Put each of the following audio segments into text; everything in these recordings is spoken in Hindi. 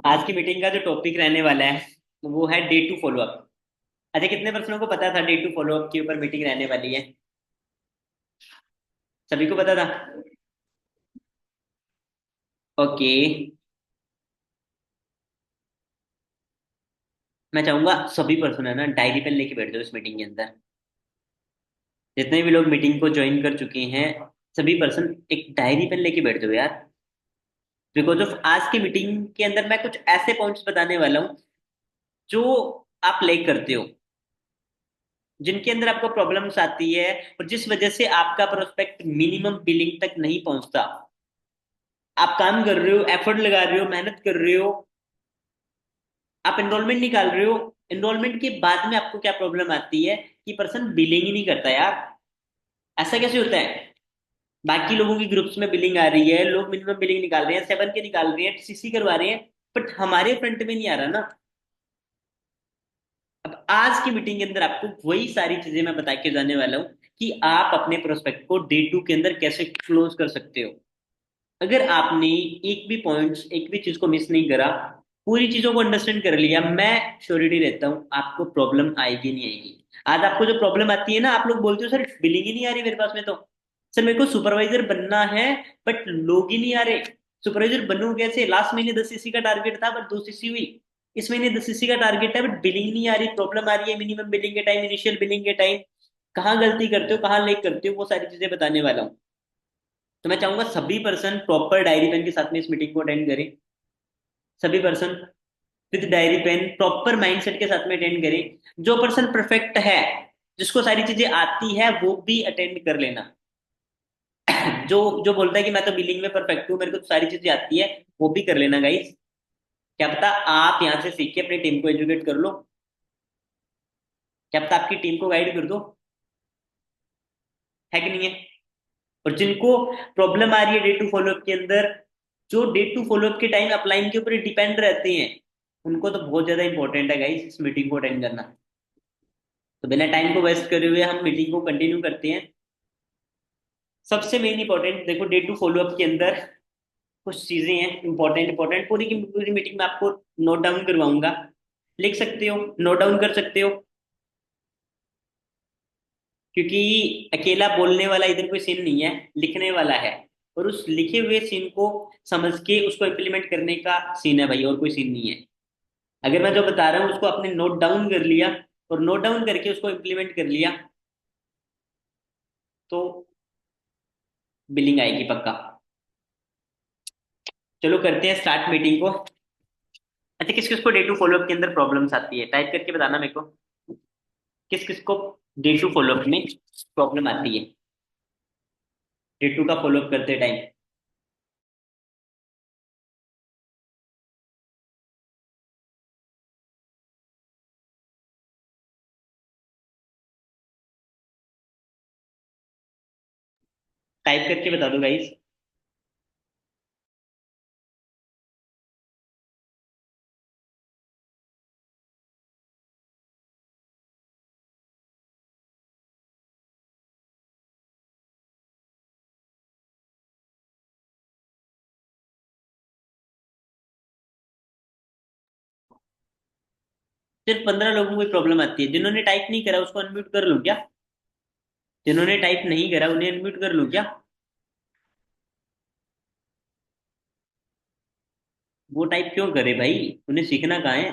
आज की मीटिंग का जो टॉपिक रहने वाला है वो है डे टू फॉलो अप। अच्छा, कितने पर्सनों को पता था डे टू फॉलो अप के ऊपर मीटिंग रहने वाली है? सभी को पता था। ओके। मैं चाहूंगा सभी पर्सन है ना डायरी पेन लेके बैठ जाओ इस मीटिंग के अंदर। जितने भी लोग मीटिंग को ज्वाइन कर चुके हैं, सभी पर्सन एक डायरी पेन लेके बैठ जाओ यार। बिकॉज ऑफ आज की मीटिंग के अंदर मैं कुछ ऐसे पॉइंट्स बताने वाला हूँ जो आप लैग करते हो, जिनके अंदर आपको प्रॉब्लम्स आती है और जिस वजह से आपका प्रोस्पेक्ट मिनिमम बिलिंग तक नहीं पहुंचता। आप काम कर रहे हो, एफर्ट लगा रहे हो, मेहनत कर रहे हो, आप एनरोलमेंट निकाल रहे हो। एनरोलमेंट के बाद में आपको क्या प्रॉब्लम आती है कि पर्सन बिलिंग ही नहीं करता यार। ऐसा कैसे होता है? बाकी लोगों की ग्रुप्स में बिलिंग आ रही है, लोग मिनिमम बिलिंग निकाल रहे हैं, 7 के निकाल रहे हैं, सीसी करवा रहे हैं, बट हमारे फ्रंट में नहीं आ रहा ना। अब आज की मीटिंग के अंदर आपको वही सारी चीजें मैं बता के जाने वाला हूँ कि आप अपने प्रोस्पेक्ट को डे टू के अंदर कैसे क्लोज कर सकते हो। अगर आपने एक भी पॉइंट्स, एक भी चीज को मिस नहीं करा, पूरी चीजों को अंडरस्टैंड कर लिया, मैं श्योरिटी रहता हूँ आपको प्रॉब्लम आएगी नहीं आएगी। आज आपको जो प्रॉब्लम आती है ना, आप लोग बोलते हो सर बिलिंग ही नहीं आ रही मेरे पास में तो। सर मेरे को सुपरवाइजर बनना है बट लोग ही नहीं आ रहे। सुपरवाइजर बनूं कैसे? लास्ट महीने 10 सीसी का टारगेट था बट 2 सीसी हुई। इस महीने 10 सीसी का टारगेट है बट बिलिंग नहीं आ रही, प्रॉब्लम आ रही है मिनिमम बिलिंग के टाइम, इनिशियल बिलिंग के टाइम। कहाँ गलती करते हो, कहाँ लेक करते हो, वो सारी चीजें बताने वाला हूँ। तो मैं चाहूंगा सभी पर्सन प्रॉपर डायरी पेन के साथ में इस मीटिंग को अटेंड करें। सभी person with diary pen proper mindset के साथ में अटेंड करें। जो पर्सन परफेक्ट है, जिसको सारी चीजें आती है, वो भी अटेंड कर लेना। जो जो बोलता है कि मैं तो बिलिंग में परफेक्ट हूँ, मेरे को तो सारी चीजें आती है, वो भी कर लेना गाइस। क्या पता आप यहाँ से सीख के अपनी टीम को एजुकेट कर लो। क्या पता आपकी टीम को गाइड कर दो। है कि नहीं है? और जिनको प्रॉब्लम आ रही है डे टू फॉलोअप के अंदर, जो डे टू फॉलोअप के टाइम अपलाइन के ऊपर डिपेंड रहते हैं, उनको तो बहुत ज्यादा इंपॉर्टेंट है गाइस इस मीटिंग को अटेंड करना। तो बिना टाइम को वेस्ट करे हुए हम मीटिंग को कंटिन्यू करते हैं। सबसे मेन इंपॉर्टेंट देखो, डे टू फॉलोअप के अंदर कुछ चीजें हैं इंपॉर्टेंट इंपॉर्टेंट, पूरी की पूरी मीटिंग में आपको नोट डाउन करवाऊंगा। लिख सकते हो, नोट डाउन कर सकते हो, क्योंकि अकेला बोलने वाला इधर कोई सीन नहीं है, लिखने वाला है। और उस लिखे हुए सीन को समझ के उसको इम्प्लीमेंट करने का सीन है भाई, और कोई सीन नहीं है। अगर मैं जो बता रहा हूँ उसको आपने नोट डाउन कर लिया और नोट डाउन करके उसको इम्प्लीमेंट कर लिया, तो बिलिंग आएगी पक्का। चलो करते हैं स्टार्ट मीटिंग को। अच्छा, किस किस को डे टू फॉलोअप के अंदर प्रॉब्लम्स आती है, टाइप करके बताना मेरे को। किस किस को डे टू फॉलोअप में प्रॉब्लम आती है, डे टू का फॉलोअप करते टाइम। टाइप करके बता दो गाइस। सिर्फ 15 लोगों को प्रॉब्लम आती है, जिन्होंने टाइप नहीं करा उसको अनम्यूट कर लूं क्या? जिन्होंने टाइप नहीं करा उन्हें अनम्यूट कर लूं क्या? वो टाइप क्यों करे भाई? उन्हें सीखना कहाँ है?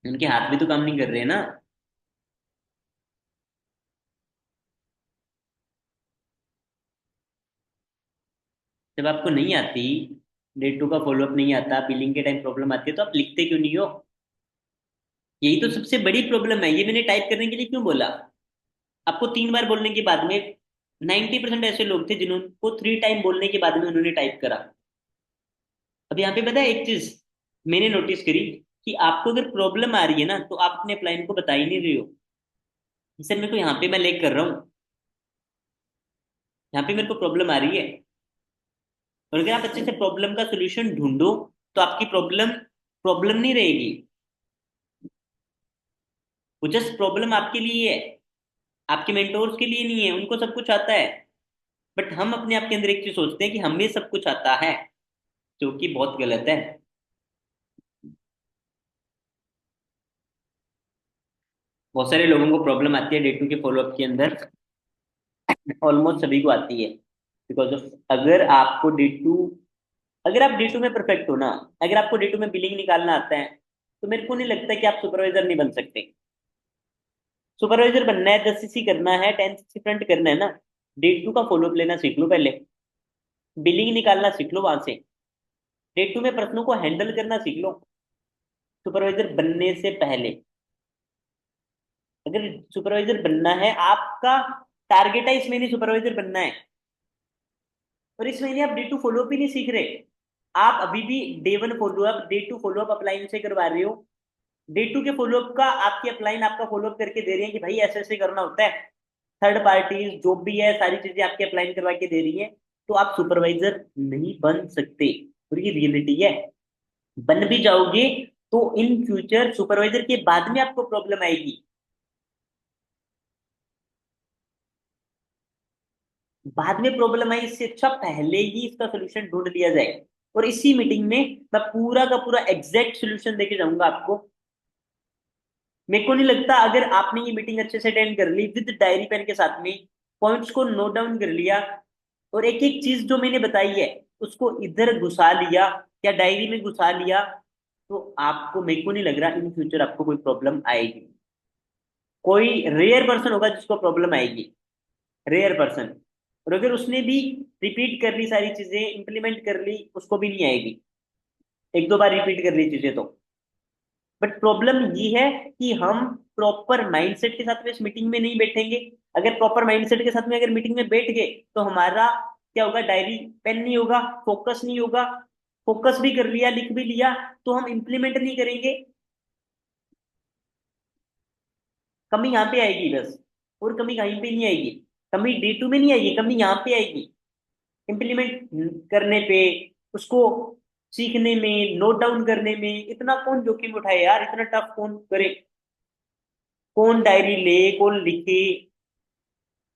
उनके हाथ भी तो काम नहीं कर रहे हैं ना। जब आपको नहीं आती, डे टू का फॉलोअप नहीं आता, बिलिंग के टाइम प्रॉब्लम आती है, तो आप लिखते क्यों नहीं हो? यही तो सबसे बड़ी प्रॉब्लम है। ये मैंने टाइप करने के लिए क्यों बोला? आपको 3 बार बोलने के बाद में 90% ऐसे लोग थे जिन्होंने 3 टाइम बोलने के बाद में उन्होंने टाइप करा। अब यहाँ पे पता है एक चीज मैंने नोटिस करी, कि आपको अगर प्रॉब्लम आ रही है ना, तो आप अपने क्लाइंट को बता ही नहीं रहे हो। सर मेरे को यहाँ पे मैं लेक कर रहा हूँ, यहाँ पे मेरे को प्रॉब्लम आ रही है। और अगर आप अच्छे से प्रॉब्लम का सोल्यूशन ढूंढो, तो आपकी प्रॉब्लम प्रॉब्लम नहीं रहेगी। वो जस्ट प्रॉब्लम आपके लिए है, आपके मेंटोर्स के लिए नहीं है। उनको सब कुछ आता है, बट हम अपने आप के अंदर एक चीज सोचते हैं कि हमें सब कुछ आता है। जो कि बहुत गलत है। बहुत सारे लोगों को प्रॉब्लम आती है डे टू के फॉलोअप के अंदर, ऑलमोस्ट सभी को आती है। बिकॉज ऑफ, अगर आप डे टू में परफेक्ट हो ना, अगर आपको डे टू में बिलिंग निकालना आता है, तो मेरे को नहीं लगता कि आप सुपरवाइजर नहीं बन सकते। सुपरवाइजर बनना है, 10 सीसी करना है, 10 सीसी फ्रंट करना है ना, डे टू का फॉलोअप लेना सीख लो पहले, बिलिंग निकालना सीख लो वहां से, डे टू में प्रश्नों को हैंडल करना सीख लो सुपरवाइजर बनने से पहले। अगर सुपरवाइजर बनना है आपका, टारगेट है इस महीने सुपरवाइजर बनना है, और इस महीने आप डे टू फॉलोअप ही नहीं सीख रहे, आप अभी भी day one follow up, day two follow up upline से करवा रहे हो। डे टू के फॉलोअप का आपकी अपलाइन आपका फॉलोअप करके दे रही है कि भाई ऐसे ऐसे करना होता है, थर्ड पार्टीज जो भी है सारी चीजें आपकी अपलाइन करवा के दे रही है, तो आप सुपरवाइजर नहीं बन सकते। और ये रियलिटी है। बन भी जाओगे तो इन फ्यूचर सुपरवाइजर के बाद में आपको प्रॉब्लम आएगी। बाद में प्रॉब्लम आई, इससे अच्छा पहले ही इसका सोल्यूशन ढूंढ लिया जाए। और इसी मीटिंग में मैं पूरा का पूरा एग्जैक्ट सोल्यूशन देके जाऊंगा आपको। मेरे को नहीं लगता, अगर आपने ये मीटिंग अच्छे से अटेंड कर ली विद डायरी पेन के साथ में, पॉइंट्स को नोट डाउन कर लिया, और एक एक चीज जो मैंने बताई है उसको इधर घुसा लिया या डायरी में घुसा लिया, तो आपको, मेरे को नहीं लग रहा इन फ्यूचर आपको कोई प्रॉब्लम आएगी। कोई रेयर पर्सन होगा जिसको प्रॉब्लम आएगी, रेयर पर्सन। और अगर उसने भी रिपीट कर ली सारी चीजें, इंप्लीमेंट कर ली, उसको भी नहीं आएगी, एक दो बार रिपीट कर ली चीजें तो। बट प्रॉब्लम ये है कि हम प्रॉपर माइंडसेट के साथ में इस मीटिंग में नहीं बैठेंगे। अगर प्रॉपर माइंडसेट के साथ में अगर मीटिंग में बैठ गए, तो हमारा क्या होगा, डायरी पेन नहीं होगा, फोकस नहीं होगा, फोकस भी कर लिया, लिख भी लिया, तो हम इंप्लीमेंट नहीं करेंगे। कमी यहाँ पे आएगी बस, और कमी कहीं पे नहीं आएगी। कमी डे टू में नहीं आएगी, कमी यहाँ पे आएगी, इम्प्लीमेंट करने पे, उसको सीखने में, नोट डाउन करने में। इतना कौन जोखिम उठाए यार, इतना टफ कौन करे, कौन डायरी ले, कौन लिखे।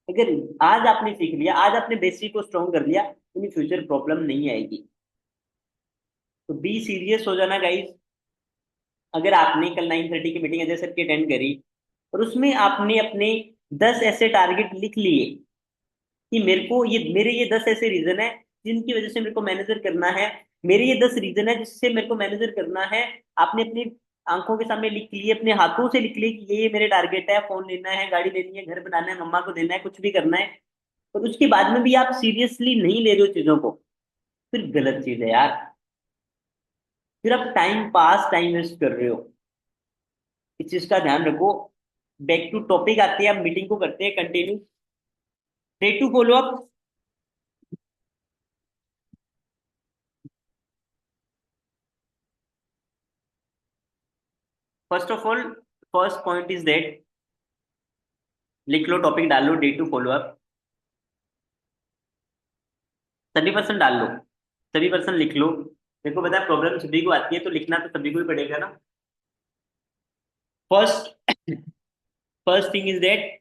अगर आज आपने सीख लिया, आज आपने बेसिक को स्ट्रॉन्ग कर लिया, इन फ्यूचर प्रॉब्लम नहीं आएगी। तो बी सीरियस हो जाना गाइस। अगर आपने कल 9:30 की मीटिंग अजय सर की अटेंड करी, और उसमें आपने अपने 10 ऐसे टारगेट लिख लिए कि मेरे ये 10 ऐसे रीजन है जिनकी वजह से मेरे को मैनेजर करना है, मेरे ये 10 रीजन है जिससे मेरे को मैनेजर करना है। आपने अपनी आंखों के सामने लिख लिए, अपने हाथों से लिख लिए कि ये मेरे टारगेट है, फोन लेना है, गाड़ी लेनी है, घर बनाना है, मम्मा को देना है, कुछ भी करना है, और उसके बाद में भी आप सीरियसली नहीं ले रहे हो चीजों को, फिर गलत चीज है यार। फिर आप टाइम वेस्ट कर रहे हो। इस चीज का ध्यान रखो। बैक टू टॉपिक आते हैं, आप मीटिंग को करते हैं continue. Day to follow up. First of all, first point is that, लिख लो, टॉपिक डाल लो, डे टू फॉलो अप, सभी पर्सन डाल लो, सभी पर्सन लिख लो। देखो पता है प्रॉब्लम सभी को आती है, तो लिखना तो सभी को ही पड़ेगा ना। First first thing is that,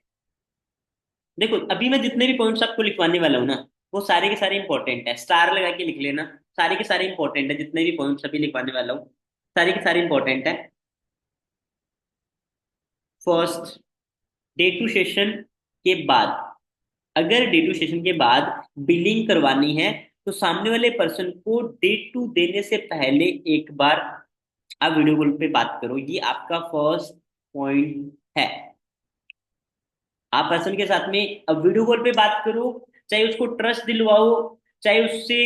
देखो अभी मैं जितने भी पॉइंट्स आपको लिखवाने वाला हूँ ना, वो सारे के सारे इंपॉर्टेंट है, स्टार लगा के लिख लेना। सारे के सारे इंपॉर्टेंट है, जितने भी पॉइंट्स अभी लिखवाने वाला हूँ सारे के सारे इंपॉर्टेंट है। फर्स्ट, डे टू सेशन के बाद, अगर डे टू सेशन के बाद बिलिंग करवानी है, तो सामने वाले पर्सन को डे टू देने से पहले एक बार आप वीडियो कॉल पे बात करो। ये आपका फर्स्ट पॉइंट है। आप पर्सन के साथ में अब वीडियो कॉल पे बात करो, चाहे उसको ट्रस्ट दिलवाओ, चाहे उससे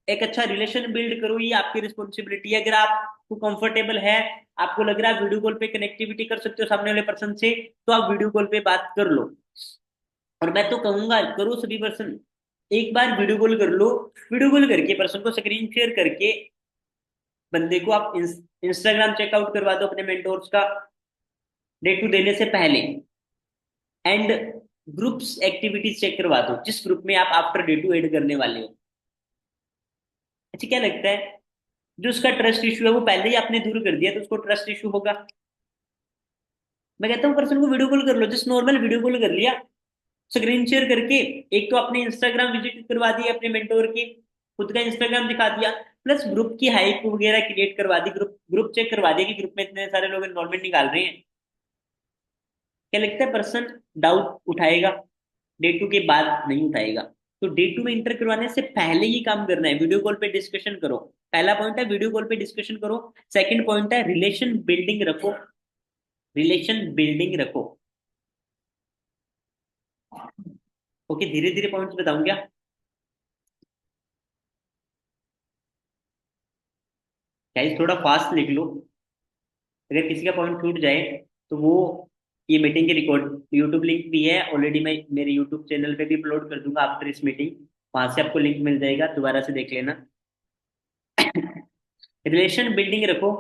एक अच्छा रिलेशन बिल्ड करो, ये आपकी रिस्पॉन्सिबिलिटी है। अगर आपको कंफर्टेबल है, आपको लग रहा है वीडियो कॉल पे कनेक्टिविटी कर सकते हो सामने वाले पर्सन से, तो आप वीडियो कॉल पे बात कर लो। और मैं तो कहूंगा करो सभी पर्सन, एक बार वीडियो कॉल कर लो। वीडियो कॉल करके पर्सन को स्क्रीन शेयर करके बंदे को आप इंस्टाग्राम चेकआउट करवा दो अपने मेंटोर्स का, डे टू देने से पहले। एंड ग्रुप्स एक्टिविटीज चेक करवा दो, जिस ग्रुप में आप आफ्टर डे टू ऐड करने वाले हो। अच्छा क्या लगता है, जो उसका ट्रस्ट इशू है वो पहले ही आपने दूर कर दिया, तो उसको ट्रस्ट इशू होगा। मैं कहता हूँ पर्सन को वीडियो कॉल कर लो, जस्ट नॉर्मल वीडियो कॉल कर लिया, स्क्रीन शेयर करके। एक तो आपने इंस्टाग्राम विजिट करवा दी अपने मेंटोर की, खुद का इंस्टाग्राम दिखा दिया, प्लस ग्रुप की हाइप वगैरह क्रिएट करवा दी, ग्रुप ग्रुप चेक करवा दिया कि ग्रुप में इतने सारे लोग इन्वॉल्वमेंट निकाल रहे हैं। क्या लगता है पर्सन डाउट उठाएगा? डे टू के बाद नहीं उठाएगा। तो डे टू में इंटर करवाने से पहले ही काम करना है, वीडियो कॉल पे डिस्कशन करो। पहला पॉइंट है वीडियो कॉल पे डिस्कशन करो। सेकंड पॉइंट है रिलेशन बिल्डिंग रखो, रिलेशन बिल्डिंग रखो। ओके, धीरे धीरे पॉइंट्स बताऊं क्या? गाइस थोड़ा फास्ट लिख लो, अगर किसी का पॉइंट छूट जाए तो वो, ये मीटिंग की रिकॉर्ड यूट्यूब लिंक भी है ऑलरेडी, मैं मेरे यूट्यूब चैनल पे भी अपलोड कर दूंगा आफ्टर इस मीटिंग, वहां से आपको लिंक मिल जाएगा, दोबारा से देख लेना। रिलेशन बिल्डिंग रखो।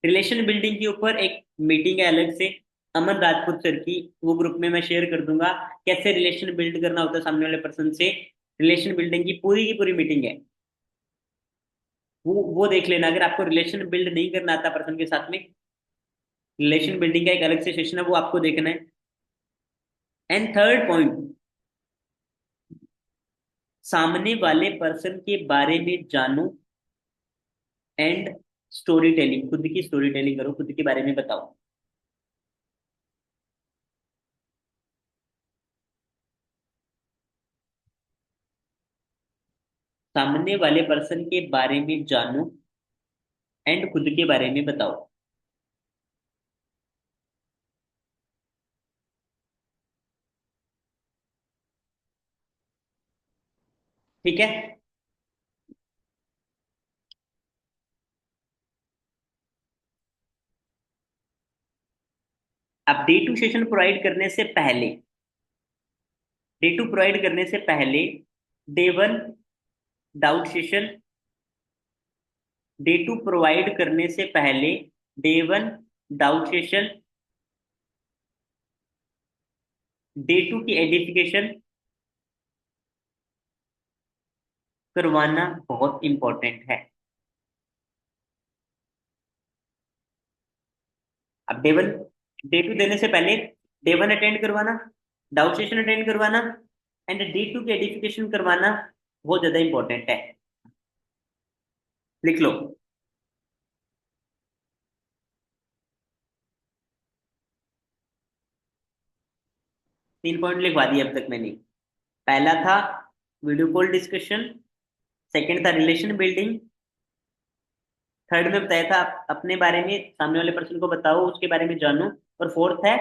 रिलेशन बिल्डिंग के ऊपर एक मीटिंग है अलग से, अमन राजपूत सर की, वो ग्रुप में मैं शेयर कर दूंगा, कैसे रिलेशन बिल्ड करना होता है सामने वाले पर्सन से। रिलेशन बिल्डिंग की पूरी मीटिंग है, वो देख लेना अगर आपको रिलेशन बिल्ड नहीं करना आता पर्सन के साथ में। रिलेशन बिल्डिंग का एक अलग से सेशन है, वो आपको देखना है। एंड थर्ड पॉइंट, सामने वाले पर्सन के बारे में जानो एंड स्टोरी टेलिंग, खुद की स्टोरी टेलिंग करो, खुद के बारे में बताओ। सामने वाले पर्सन के बारे में जानो एंड खुद के बारे में बताओ। ठीक है। अब डे टू सेशन प्रोवाइड करने से पहले, डे टू प्रोवाइड करने से पहले, day one doubt session, day two provide करने से पहले day one doubt session, day two की एडिफिकेशन करवाना बहुत इंपॉर्टेंट है। अब डे वन, डे टू देने से पहले डे वन अटेंड करवाना, डाउट सेशन अटेंड करवाना एंड डे टू की एडिफिकेशन करवाना बहुत ज्यादा इंपॉर्टेंट है। लिख लो। 3 पॉइंट लिखवा दिए अब तक मैंने। पहला था वीडियो कॉल डिस्कशन, सेकंड था रिलेशन बिल्डिंग, थर्ड में बताया था अपने बारे में सामने वाले पर्सन को बताओ, उसके बारे में जानो, और फोर्थ है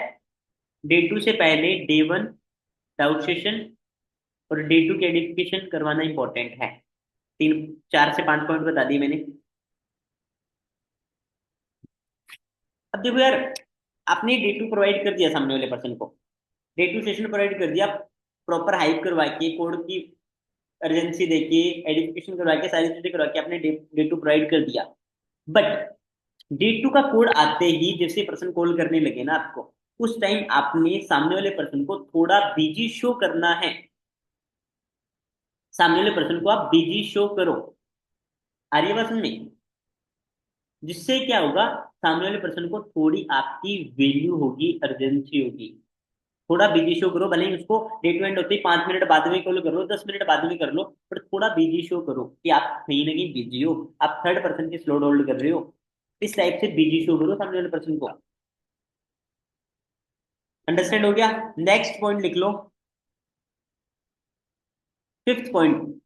डे टू से पहले डे वन डाउट सेशन और डे टू की एडिफिकेशन करवाना इंपॉर्टेंट है। 4 से 5 पॉइंट बता दिए मैंने। अब देखो यार, आपने डे टू प्रोवाइड कर दिया सामने वाले पर्सन को, डे टू सेशन प्रोवाइड कर दिया, प्रॉपर हाइप करवा के, कोड की अर्जेंसी देके, एडिफिकेशन करवा के, सारी चीजें करवा के आपने डे टू प्रोवाइड कर दिया। बट डे टू का कोड आते ही जैसे पर्सन कॉल करने लगे ना आपको, उस टाइम आपने सामने वाले पर्सन को थोड़ा बिजी शो करना है। सामने वाले पर्सन को आप बिजी शो करो। आ रही है बात समझ में? जिससे क्या होगा, सामने वाले पर्सन को थोड़ी आपकी वैल्यू होगी, अर्जेंसी होगी। थोड़ा बिजी शो करो, भले ही उसको डे टू एंड होते ही 5 मिनट बाद में कॉल कर लो, 10 मिनट बाद में कर लो, पर थोड़ा बिजी शो करो कि आप कहीं ना कहीं बिजी हो, आप थर्ड पर्सन की स्लॉट होल्ड कर रहे हो। इस टाइप से बिजी शो करो सामने वाले पर्सन को। अंडरस्टैंड हो गया? नेक्स्ट पॉइंट लिख लो, fifth point,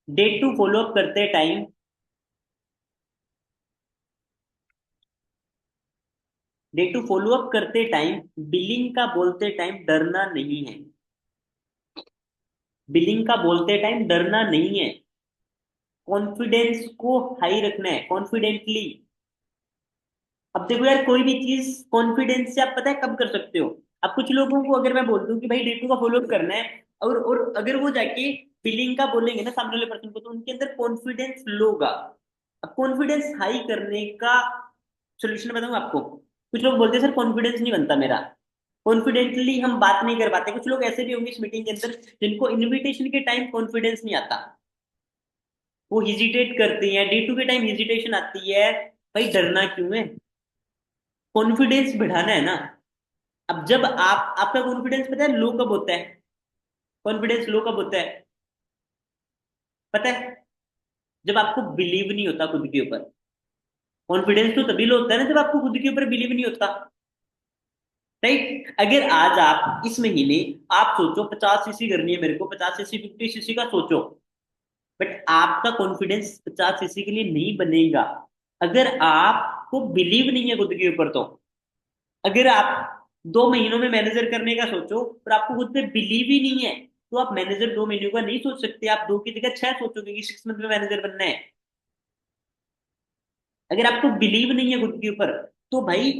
day to follow up करते time, day to follow up करते टाइम बिलिंग का बोलते टाइम डरना नहीं है। बिलिंग का बोलते टाइम डरना नहीं है, कॉन्फिडेंस को हाई रखना है, कॉन्फिडेंटली। अब देखो यार, कोई भी चीज कॉन्फिडेंस से आप पता है कब कर सकते हो? अब कुछ लोगों को अगर मैं बोल दूं कि भाई डे टू का फॉलो अप करना है, और अगर वो जाके बिलिंग का बोलेंगे ना सामने वाले पर्सन को, तो उनके अंदर कॉन्फिडेंस लो होगा। अब कॉन्फिडेंस हाई करने का सोल्यूशन बताऊं आपको। कुछ लोग बोलते हैं सर कॉन्फिडेंस नहीं बनता मेरा, कॉन्फिडेंटली हम बात नहीं कर पाते। कुछ लोग ऐसे भी होंगे इस मीटिंग के अंदर जिनको इनविटेशन के टाइम कॉन्फिडेंस नहीं आता, वो हिजिटेट करती हैं, डे टू के टाइम हिजिटेशन आती है। भाई डरना क्यों है? कॉन्फिडेंस बढ़ाना है ना। अब जब आप, आपका कॉन्फिडेंस पता है लो कब होता है? कॉन्फिडेंस लो कब होता है? पता है, जब आपको बिलीव नहीं होता खुद के ऊपर। कॉन्फिडेंस तो तभी लो होता है ना जब आपको खुद के ऊपर बिलीव नहीं होता। राइट, अगर आज आप इस महीने आप सोचो 50 सीसी करनी है मेरे को, 50 सीसी 50 सीसी का सोचो, बट आपका कॉन्फिडेंस 50 सीसी के लिए नहीं बनेगा अगर आपको बिलीव नहीं है खुद के ऊपर। तो अगर आप 2 महीनों में मैनेजर करने का सोचो पर आपको खुद पे बिलीव ही नहीं है, तो आप मैनेजर 2 महीनों का नहीं सोच सकते, आप 2 की जगह 6 सोचोगे कि 6 मंथ में मैनेजर बनना है। अगर आपको बिलीव नहीं है खुद के ऊपर, तो भाई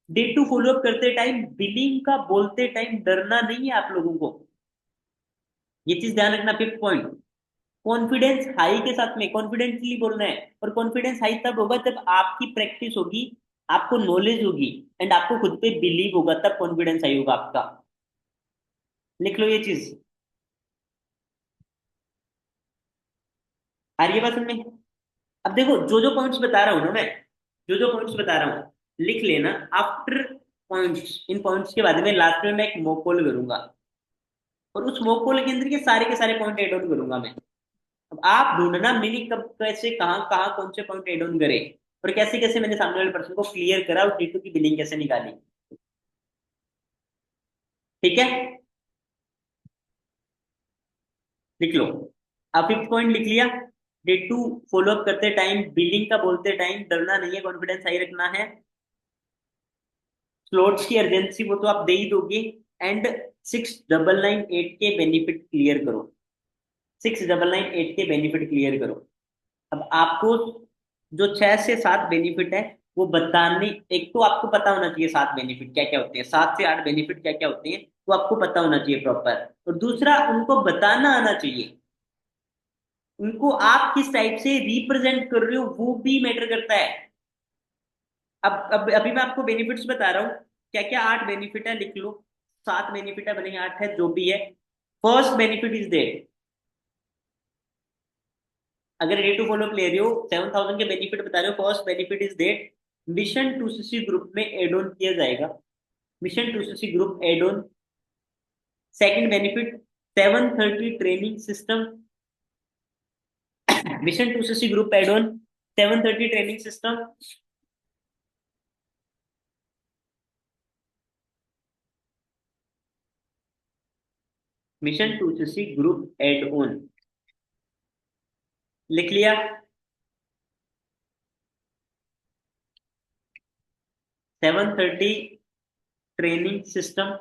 डे टू फॉलो अप करते टाइम, बिलीव का बोलते टाइम डरना नहीं है आप लोगों को। ये चीज ध्यान रखना, फिफ्थ पॉइंट। कॉन्फिडेंस हाई के साथ में कॉन्फिडेंटली बोलना है। और कॉन्फिडेंस हाई तब होगा जब आपकी प्रैक्टिस होगी, आपको नॉलेज होगी, एंड आपको खुद पे बिलीव होगा, तब कॉन्फिडेंस हाई होगा आपका। लिख लो ये चीज। आ रही है बात समझ में? अब देखो जो जो पॉइंट्स बता रहा हूं ना मैं, जो जो पॉइंट्स बता रहा हूँ लिख लेना। आफ्टर पॉइंट्स, इन पॉइंट्स के बाद में लास्ट में मैं एक मॉक कॉल करूंगा, और उस मॉक कॉल के अंदर के सारे पॉइंट एड ऑन करूंगा मैं। अब आप ढूंढना मिनी कब कैसे कहाँ कहाँ कौन से पॉइंट एड ऑन करे, और कैसे कैसे मैंने सामने वाले पर्सन को क्लियर करा और टी2 की बिलिंग कैसे निकाली। ठीक है, लिख लो। अब फिफ्थ पॉइंट लिख लिया। डे टू फॉलो अप करते टाइम, बिलिंग का बोलते टाइम डरना नहीं है, कॉन्फिडेंस हाई रखना है। स्लॉट्स की अर्जेंसी वो तो आप दे ही दोगे। एंड 6998 के बेनिफिट क्लियर करो। 6998 के बेनिफिट क्लियर करो। अब आपको जो 6 से 7 बेनिफिट है वो बताने, एक तो आपको पता होना चाहिए 7 बेनिफिट क्या क्या होते हैं, 7 से 8 बेनिफिट क्या क्या होते हैं वो आपको पता होना चाहिए प्रॉपर। और दूसरा, उनको बताना आना चाहिए। उनको आप किस टाइप से रिप्रेजेंट कर रहे हो वो भी मैटर करता है। अब अभी मैं आपको बेनिफिट्स बता रहा हूँ, क्या क्या 8 बेनिफिट है, लिख लो। 7 बेनिफिट है भले ही 8 है, जो भी है। फर्स्ट बेनिफिट इज देट, अगर डे टू फॉलो ले रहे हो 7,000 के बेनिफिट बता रहे हो, first benefit is that mission 2cc group में एड ऑन किया जाएगा। Mission 2cc group add on. Second benefit, 730 training system. Mission 2cc group add on, 730 training system. Mission 2cc group add on, लिख लिया। 730 training system,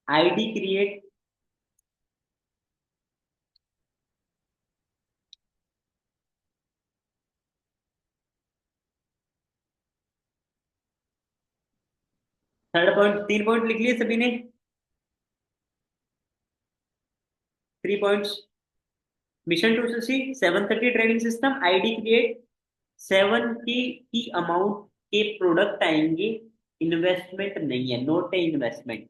ID create. Third point, 3 point लिख लिए सभी ने? 3 points. Mission 2cc, 730 training system, ID create, 7 की अमाउंट के प्रोडक्ट आएंगे। इन्वेस्टमेंट नहीं है, नोट ए इन्वेस्टमेंट।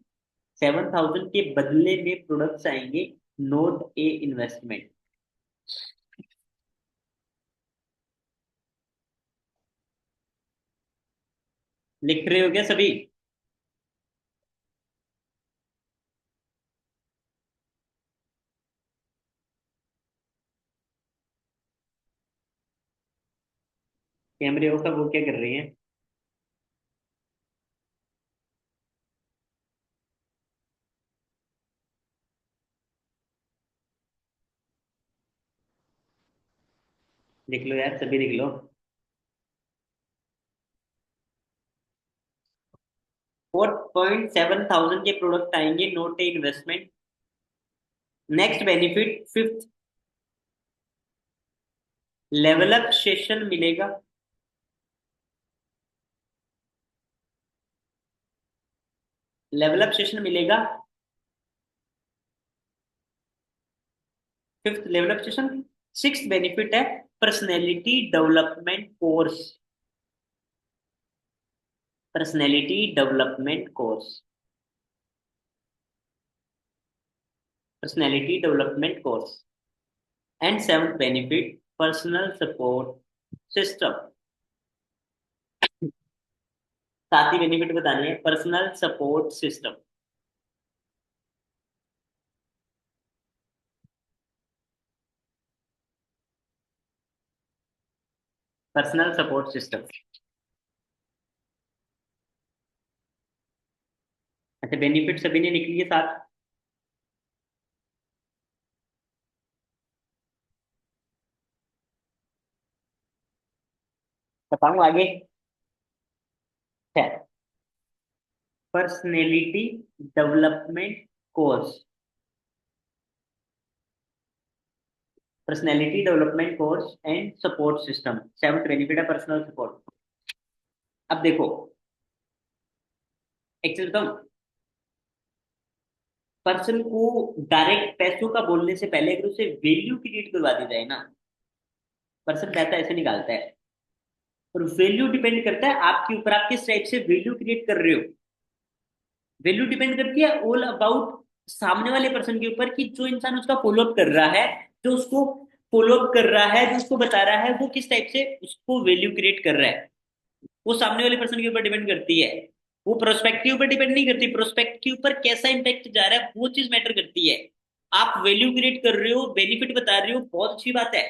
7,000 के बदले में प्रोडक्ट्स आएंगे, नोट ए इन्वेस्टमेंट। लिख रहे हो क्या सभी? कैमरे ऑफ है, वो क्या कर रही है? लिख लो यार, सभी लिख लो। 4.7 thousand के प्रोडक्ट आएंगे, not a investment. Next benefit fifth, level up session मिलेगा। लेवल अप सेशन मिलेगा। Fifth level up session. Six benefit है personality development course. Personality development course. Personality development course. And seventh benefit, personal support system. साथ ही बेनिफिट बतानी है, personal support system. Personal support system. अच्छा, बेनिफिट सभी ने लिख लिए साथ। बताऊं आगे? Personality development course. Personality development course and support system, seven benefit है पर्सनल सपोर्ट। अब देखो, एक चीज बताऊं, पर्सन को डायरेक्ट पैसों का बोलने से पहले अगर उसे वैल्यू क्रिएट करवा दी जाए ना, पर्सन पैसा ऐसे निकालता है। और वैल्यू डिपेंड करता है आपके ऊपर, आप किस टाइप से वैल्यू क्रिएट कर रहे हो। वैल्यू डिपेंड करती है ऑल अबाउट सामने वाले पर्सन के ऊपर, कि जो इंसान उसका फॉलोअप कर रहा है, जो उसको फॉलोअप कर रहा है, जो उसको बता रहा है, वो किस टाइप से उसको वैल्यू क्रिएट कर रहा है। वो सामने वाले पर्सन के ऊपर डिपेंड करती है। वो प्रोस्पेक्ट के ऊपर डिपेंड नहीं करती, प्रोस्पेक्ट के ऊपर कैसा इंपैक्ट जा रहा है वो चीज मैटर करती है। आप वैल्यू क्रिएट कर रहे हो, बेनिफिट बता रहे हो, बहुत अच्छी बात है।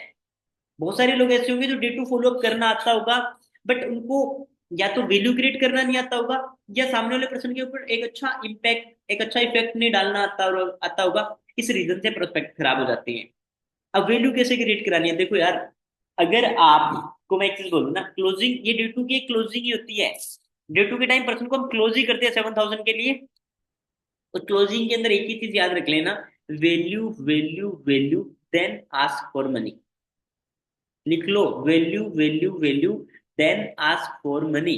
बहुत सारे लोग ऐसे होंगे जो डे टू फॉलोअप करना आता होगा, बट उनको या तो वैल्यू क्रिएट करना नहीं आता होगा, या सामने वाले पर्सन के ऊपर एक अच्छा इम्पैक्ट, एक अच्छा इफेक्ट नहीं डालना आता होगा। इस रीजन से प्रोस्पेक्ट खराब हो जाती है। अब वैल्यू कैसे क्रिएट करानी है, देखो यार, अगर आपको मैं एक चीज बोलूँ ना, क्लोजिंग, ये डे टू की क्लोजिंग ही होती है। डे टू के टाइम पर्सन को हम क्लोज ही करते हैं 7,000 के लिए। और क्लोजिंग के अंदर एक ही चीज याद रख लेना, value value value, then ask for money. लिख लो, value value value, then ask for money.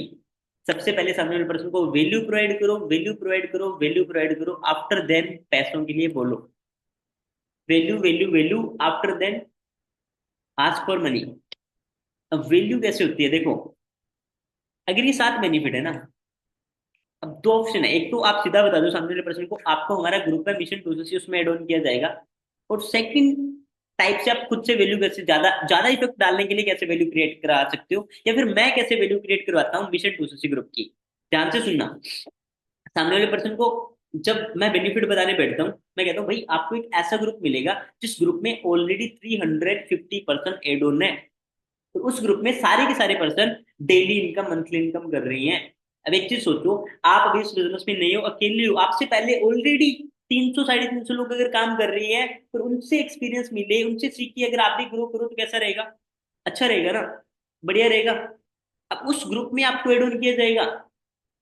सबसे पहले सामने वाले पर्सन को वैल्यू प्रोवाइड करो, वैल्यू प्रोवाइड करो, वैल्यू प्रोवाइड करो, आफ्टर देन पैसों के लिए बोलो। Value value value, after then ask for money. अब वैल्यू कैसे होती है, देखो, अगर ये 7 बेनिफिट है ना, अब 2 ऑप्शन है। एक तो आप सीधा बता दो सामने वाले पर्सन को आपको हमारा ग्रुप है मिशन 200, उसमें ऐड ऑन किया जाएगा। और सेकंड टाइप से आप खुद से वैल्यू कैसे ज्यादा ज्यादा इफेक्ट डालने के लिए कैसे वैल्यू क्रिएट करा सकते हो, या फिर मैं कैसे वैल्यू क्रिएट करवाता हूँ मिशन 200 ग्रुप की। ध्यान से सुनना, सामने वाले पर्सन को जब मैं बेनिफिट बताने बैठता हूँ, मैं कहता हूँ भाई आपको एक ऐसा ग्रुप मिलेगा जिस ग्रुप में ऑलरेडी 350 पर्सन एड ऑन है। तो उस ग्रुप में सारे के सारे person daily income, monthly income कर रही हैं। अब एक चीज सोचो, आप अभी इस बिजनेस में नहीं हो, अकेले हो, आपसे पहले ऑलरेडी 300 350 लोग अगर काम कर रही है, तो उनसे एक्सपीरियंस मिले, उनसे सीखिए, अगर आप भी ग्रो करो तो कैसा रहेगा? अच्छा रहेगा ना, बढ़िया रहेगा। अब उस ग्रुप में आपको एड ऑन किया जाएगा,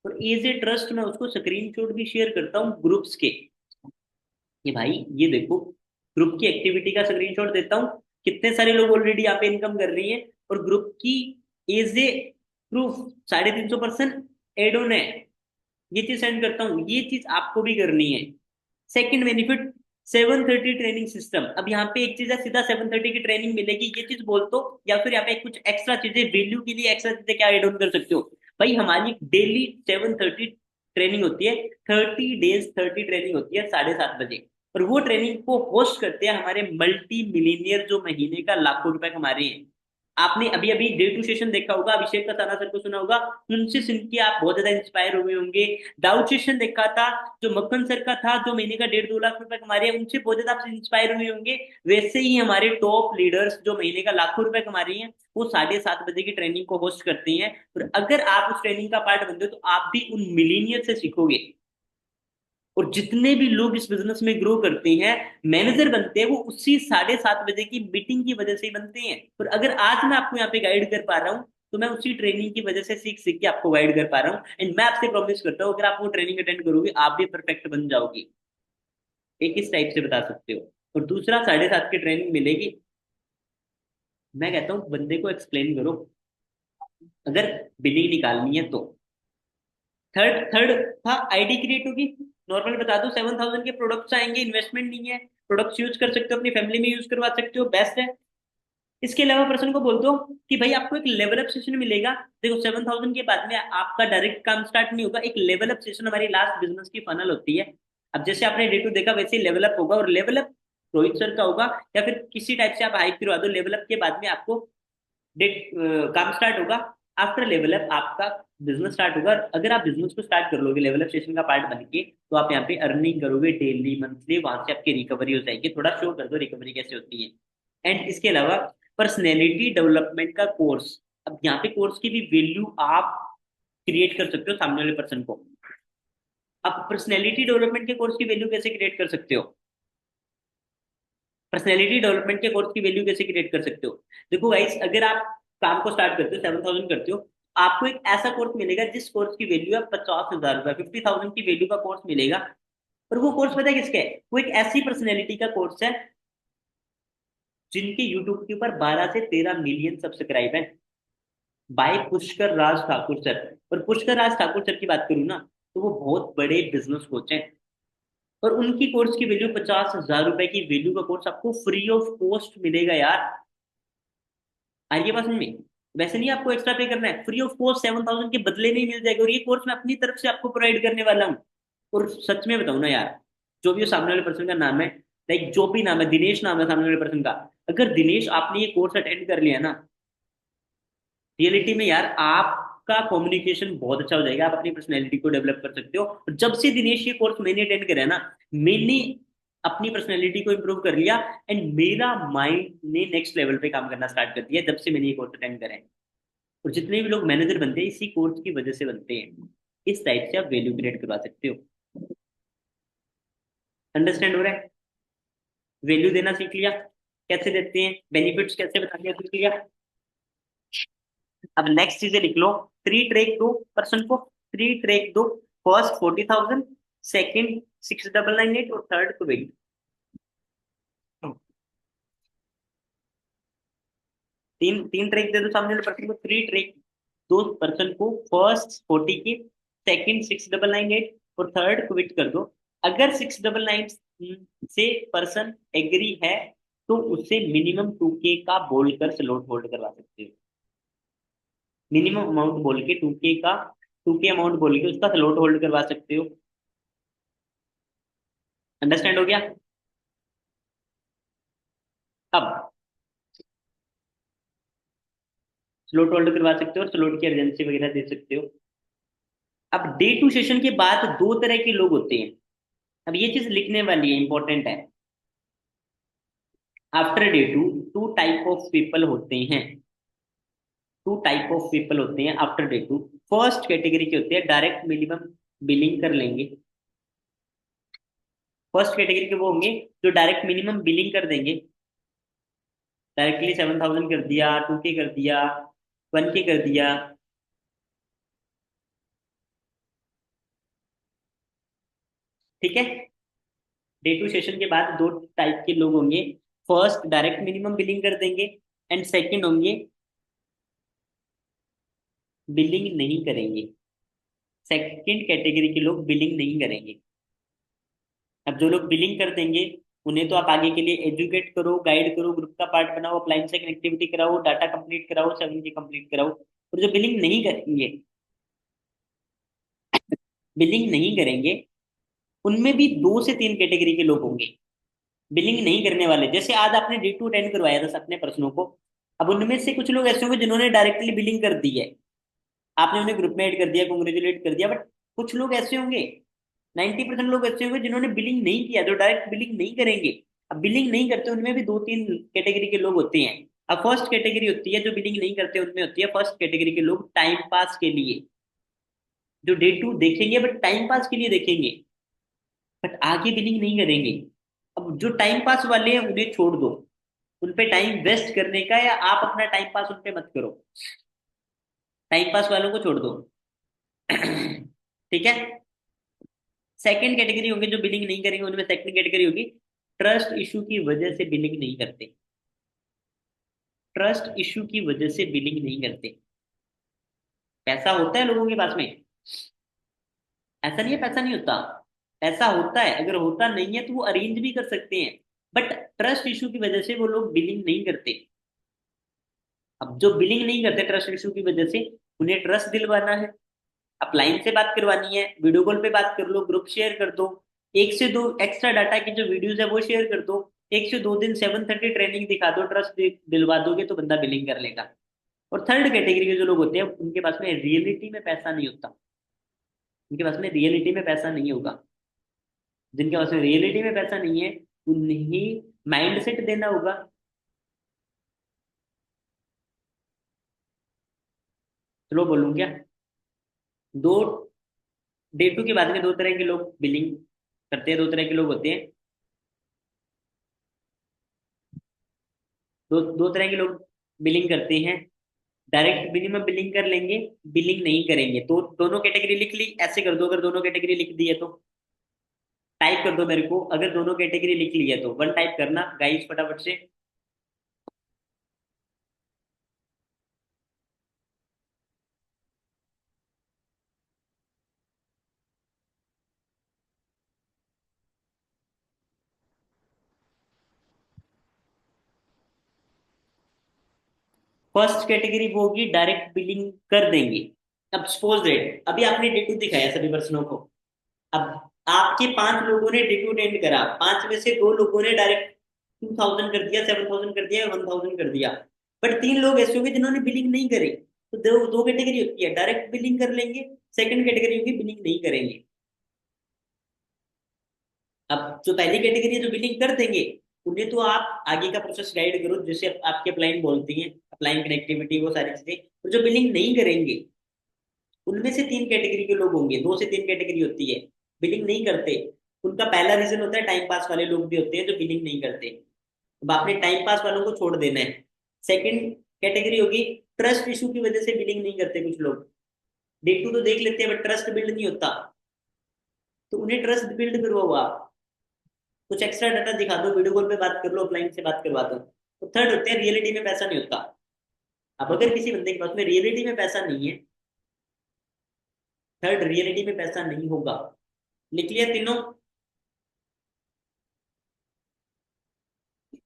और एज ए ट्रस्ट मैं उसको स्क्रीनशॉट भी शेयर करता हूँ ग्रुप्स के, कि भाई ये देखो, ग्रुप की एक्टिविटी का स्क्रीनशॉट देता हूँ, कितने सारे लोग ऑलरेडी यहाँ पे इनकम कर रही हैं, और ग्रुप की as a proof 350 person add on है। ये चीज सेंड करता हूँ, ये चीज आपको भी करनी है। Second benefit, 730 training system. अब यहाँ पे एक चीज है, सीधा 730 की ट्रेनिंग मिलेगी, ये चीज बोल दो, या फिर यहाँ पे कुछ एक्स्ट्रा चीजें वैल्यू के लिए एक्स्ट्रा चीजें क्या एड ऑन कर सकते हो। भाई हमारी डेली 730 ट्रेनिंग होती है, 30 डेज 30 ट्रेनिंग होती है 7:30 बजे। और वो ट्रेनिंग को होस्ट करते हैं हमारे मल्टी मिलीनियर, जो महीने का लाखों रुपए कमा रहे हैं। आपने अभी अभी डे टू सेशन देखा होगा, अभिषेक का ताना सर को सुना होगा, उनसे सुन के आप बहुत ज्यादा इंस्पायर हुए होंगे। दाऊद सेशन देखा था, जो मक्खन सर का था, जो महीने का 1.5 2 लाख रुपए कमा रहे हैं, उनसे बहुत ज्यादा आप इंस्पायर हुए होंगे। वैसे ही हमारे टॉप लीडर्स जो महीने का लाखों रुपए कमा रही हैं, वो 7:30 बजे की ट्रेनिंग को होस्ट करते हैं। और अगर आप उस ट्रेनिंग का पार्ट बनते हो, तो आप भी उन मिलीनियर से सीखोगे। और जितने भी लोग इस बिजनेस में ग्रो करते हैं, मैनेजर बनते हैं, वो उसी 7:30 बजे की मीटिंग की वजह से ही बनते हैं। और अगर आज मैं आपको यहाँ पे गाइड कर पा रहा हूँ, तो मैं उसी ट्रेनिंग की वजह से सीख सीख के आपको गाइड कर पा रहा हूँ। एंड मैं आपसे प्रॉमिस करता हूँ, अगर आप वो ट्रेनिंग अटेंड करोगे, आप भी परफेक्ट बन जाओगे। एक इस टाइप से बता सकते हो। और दूसरा, 7:30 की ट्रेनिंग मिलेगी, मैं कहता हूँ बंदे को एक्सप्लेन करो, अगर बिलिंग निकालनी है तो। थर्ड थर्ड था, आईडी क्रिएट होगी। नॉर्मल बता दो, 7,000 के प्रोडक्ट्स आएंगे, इन्वेस्टमेंट नहीं है, प्रोडक्ट्स यूज कर सकते हो, अपनी फैमिली में यूज करवा सकते हो, बेस्ट है। इसके अलावा पर्सन को बोल दो कि भाई आपको एक लेवल अप सेशन मिलेगा। देखो, 7,000 के बाद में आपका डायरेक्ट काम स्टार्ट नहीं होगा, एक लेवल अप सेशन हमारी लास्ट बिजनेस की फनल होती है। अब जैसे आपने डे टू देखा, वैसे ही लेवल अप होगा, और लेवल अप रोहित सर का होगा, या फिर किसी टाइप से आप हाइप करवा दो। लेवल अप के बाद में आपको डेट काम स्टार्ट होगा। आफ्टर लेवल अप आपका बिजनेस स्टार्ट होगा, और अगर आप बिजनेस को स्टार्ट कर लोगे लेवल अप सेशन का पार्ट बन के, तो आप यहाँ पे अर्निंग करोगे डेली, मंथली, वहां से आपकी रिकवरी हो जाएगी। थोड़ा शो कर दो रिकवरी कैसे होती है। एंड इसके अलावा पर्सनैलिटी डेवलपमेंट का कोर्स। अब यहाँ पे कोर्स की भी वैल्यू आप क्रिएट कर सकते हो सामने वाले पर्सन को। आप पर्सनैलिटी डेवलपमेंट के कोर्स की वैल्यू कैसे क्रिएट कर सकते हो? पर्सनैलिटी डेवलपमेंट के कोर्स की वैल्यू कैसे क्रिएट कर सकते हो? देखो गाइस, अगर आप काम को स्टार्ट करते हो, 7,000 करते हो, आपको एक ऐसा कोर्स मिलेगा जिस कोर्स की वैल्यू है 50,000 रुपए, 50,000 की वैल्यू का कोर्स मिलेगा। और वो कोर्स पता है किसका है? वो एक ऐसी पर्सनैलिटी का कोर्स है जिनके यूट्यूब के ऊपर 12 से 13 मिलियन सब्सक्राइब है, बाय पुष्कर राज ठाकुर सर। और पुष्कर राज ठाकुर सर की बात करूँ ना, तो वो बहुत बड़े बिजनेस कोच हैं। और उनकी कोर्स की वैल्यू 50,000 रुपए की वैल्यू का कोर्स आपको फ्री ऑफ कॉस्ट मिलेगा यार। आइए बात समझ में। वैसे नहीं आपको एक्स्ट्रा पे करना है, फ्री ऑफ कॉस्ट 7,000 के बदले में ही मिल जाएगा। और ये कोर्स मैं अपनी तरफ से आपको प्रोवाइड करने वाला हूँ। और सच में बताऊँ ना यार, जो भी वो सामने वाले पर्सन का नाम है, लाइक जो भी नाम है, दिनेश नाम है सामने वाले पर्सन का, अगर दिनेश आपने ये कोर्स अटेंड कर लिया ना, रियलिटी में यार आपका कम्युनिकेशन बहुत अच्छा हो जाएगा, आप अपनी पर्सनैलिटी को डेवलप कर सकते हो। और जब से दिनेश ये कोर्स मैंने अटेंड करा है ना, मैंने अपनी पर्सनैलिटी को इंप्रूव कर लिया। एंड मेरा माइंड ने नेक्स्ट लेवल पे काम करना स्टार्ट कर दिया जब से मैंने ये कोर्स अटेंड करा है। और जितने भी लोग मैनेजर बनते हैं इसी कोर्स की वजह से बनते हैं। इस टाइप से आप वैल्यू क्रिएट करवा सकते हो। अंडरस्टैंड हो रहा है? वैल्यू देना सीख लिया, कैसे देते हैं, बेनिफिट्स कैसे बताते हैं सीख लिया। अब नेक्स्ट चीजें लिख लो। थ्री ट्रैक दो पर्सन को, थ्री ट्रैक दो। फर्स्ट 40,000, सेकंड 6,998 और थर्ड को वेट। तीन तीन ट्रैक दे दो सामने वाले पर्सन को, थ्री ट्रैक दो पर्सन को। फर्स्ट 40 की, सेकंड 6,998 और थर्ड को वेट कर दो। अगर 6,999 से पर्सन एग्री है तो उससे मिनिमम 2K का बोलकर स्लॉट होल्ड करवा सकते हो। मिनिमम अमाउंट बोल के 2K का, 2K अमाउंट बोल के उसका स्लॉट होल्ड करवा सकते हो। अंडरस्टैंड हो गया? अब स्लॉट होल्ड करवा सकते हो और स्लॉट की अर्जेंसी वगैरह दे सकते हो। अब डे टू सेशन के बाद दो तरह के लोग होते हैं। अब ये चीज लिखने वाली है, इंपॉर्टेंट है। After day two, two type of people होते हैं। टू टाइप ऑफ पीपल होते हैं after day two. First category के होते हैं डायरेक्ट मिनिमम बिलिंग कर लेंगे। फर्स्ट कैटेगरी के वो होंगे जो डायरेक्ट मिनिमम बिलिंग कर देंगे। डायरेक्टली 7,000 कर दिया, 2K कर दिया, 1K कर दिया। ठीक है। डे टू सेशन के बाद दो टाइप के लोग होंगे। फर्स्ट डायरेक्ट मिनिमम बिलिंग कर देंगे, एंड सेकंड होंगे बिलिंग नहीं करेंगे। सेकंड कैटेगरी के लोग बिलिंग नहीं करेंगे। अब जो लोग बिलिंग कर देंगे उन्हें तो आप आगे के लिए एजुकेट करो, गाइड करो, ग्रुप का पार्ट बनाओ, अपलाइन से कनेक्टिविटी कराओ, डाटा कंप्लीट कराओ, 7K कंप्लीट कराओ। और जो बिलिंग नहीं करेंगे, बिलिंग नहीं करेंगे, उनमें भी 2 से 3 कैटेगरी के लोग होंगे। बिलिंग नहीं करने वाले, जैसे आज आपने डे टू अटेंड करवाया था अपने प्रश्नों को, अब उनमें से कुछ लोग ऐसे होंगे जिन्होंने डायरेक्टली बिलिंग कर दी है। आपने उन्हें ग्रुप में ऐड कर दिया, कॉन्ग्रेचुलेट कर दिया। बट कुछ लोग ऐसे होंगे, 90% लोग ऐसे होंगे जिन्होंने बिलिंग नहीं किया, जो डायरेक्ट बिलिंग नहीं करेंगे। अब बिलिंग नहीं करते उनमें भी 2-3 कैटेगरी के लोग होते हैं। अब फर्स्ट कैटेगरी होती है जो बिलिंग नहीं करते, उनमें होती है फर्स्ट कैटेगरी के लोग टाइम पास के लिए, जो डे टू देखेंगे बट टाइम पास के लिए देखेंगे, बट आगे बिलिंग नहीं करेंगे। अब जो टाइम पास वाले हैं उन्हें छोड़ दो, उन पे टाइम वेस्ट करने का, या आप अपना टाइम पास उन पे मत करो। टाइम पास वालों को छोड़ दो। ठीक है। सेकंड कैटेगरी होंगे जो बिलिंग नहीं करेंगे, उनमें सेकंड कैटेगरी होगी ट्रस्ट इशू की वजह से बिलिंग नहीं करते। ट्रस्ट इशू की वजह से बिलिंग नहीं करते। पैसा होता है लोगों के पास में, ऐसा नहीं है पैसा नहीं होता, ऐसा होता है। अगर होता नहीं है तो वो अरेंज भी कर सकते हैं, बट ट्रस्ट इशू की वजह से वो लोग बिलिंग नहीं करते। अब जो बिलिंग नहीं करते ट्रस्ट इशू की वजह से, उन्हें ट्रस्ट दिलवाना है, अपलाइन से बात करवानी है, वीडियो कॉल पे बात कर लो, ग्रुप शेयर कर दो, 1 से 2 एक्स्ट्रा डाटा की जो वीडियोस है वो शेयर कर दो, 1 से 2 दिन 7:30 ट्रेनिंग दिखा दो, ट्रस्ट दिलवा दोगे तो बंदा बिलिंग कर लेगा। और थर्ड कैटेगरी के जो लोग होते हैं उनके पास में रियलिटी में पैसा नहीं होता। उनके पास में रियलिटी में पैसा नहीं होगा। जिनके पास में रियलिटी में पैसा नहीं है, उन्हें माइंड सेट देना होगा। स्लो बोलूं क्या? दो, डे टू के बाद में दो तरह के लोग बिलिंग करते हैं, दो तरह के लोग होते हैं। दो तरह के लोग बिलिंग करते हैं। डायरेक्ट मिनिमम बिलिंग कर लेंगे, बिलिंग नहीं करेंगे। तो दोनों कैटेगरी लिख ली, ऐसे कर दो, अगर दोनों कैटेगरी लिख दी है तो टाइप कर दो मेरे को, अगर दोनों कैटेगरी लिख ली है तो वन टाइप करना गाइस फटाफट से। फर्स्ट कैटेगरी वो होगी डायरेक्ट बिलिंग कर देंगे। अब सपोज दैट अभी आपने डेटू दिखाया सभी पर्सनों को। अब आपके पांच लोगों ने डेटू अटेंड करा, पांच में से दो लोगों ने डायरेक्ट 2000 कर दिया, 7000 कर दिया, 1000 कर दिया। बट तीन लोग ऐसे होंगे जिन्होंने बिलिंग नहीं करी। तो दो दो कैटेगरी होती है, डायरेक्ट बिलिंग कर लेंगे, सेकंड कैटेगरी होगी बिलिंग नहीं करेंगे। अब जो पहली कैटेगरी है जो बिलिंग कर देंगे, उन्हें तो आप आगे का प्रोसेस गाइड करो, जैसे आपके अप्लाइन बोलती हैं, अप्लाइन कनेक्टिविटी वो सारी चीजें। और जो बिलिंग नहीं करेंगे, उनमें से तीन कैटेगरी के लोग होंगे, दो से तीन कैटेगरी होती है बिलिंग नहीं करते। उनका पहला रीजन होता है टाइम पास वाले लोग भी होते हैं जो बिलिंग नहीं करते। अब आपने टाइम पास वालों को छोड़ देना है। सेकंड कैटेगरी होगी ट्रस्ट इशू की वजह से बिलिंग नहीं करते कुछ लोग। डे टू तो देख लेते हैं बट ट्रस्ट बिल्ड नहीं होता, तो उन्हें ट्रस्ट बिल्ड करवाओ आप। कुछ एक्स्ट्रा डाटा दिखा दो, वीडियो कॉल पे बात कर लो, ऑफलाइन से बात करवा दो। तो थर्ड होते हैं रियलिटी में पैसा नहीं होता। अब अगर किसी बंदे के पास में रियलिटी में पैसा नहीं है, थर्ड रियलिटी में पैसा नहीं होगा। लिख लिया तीनों?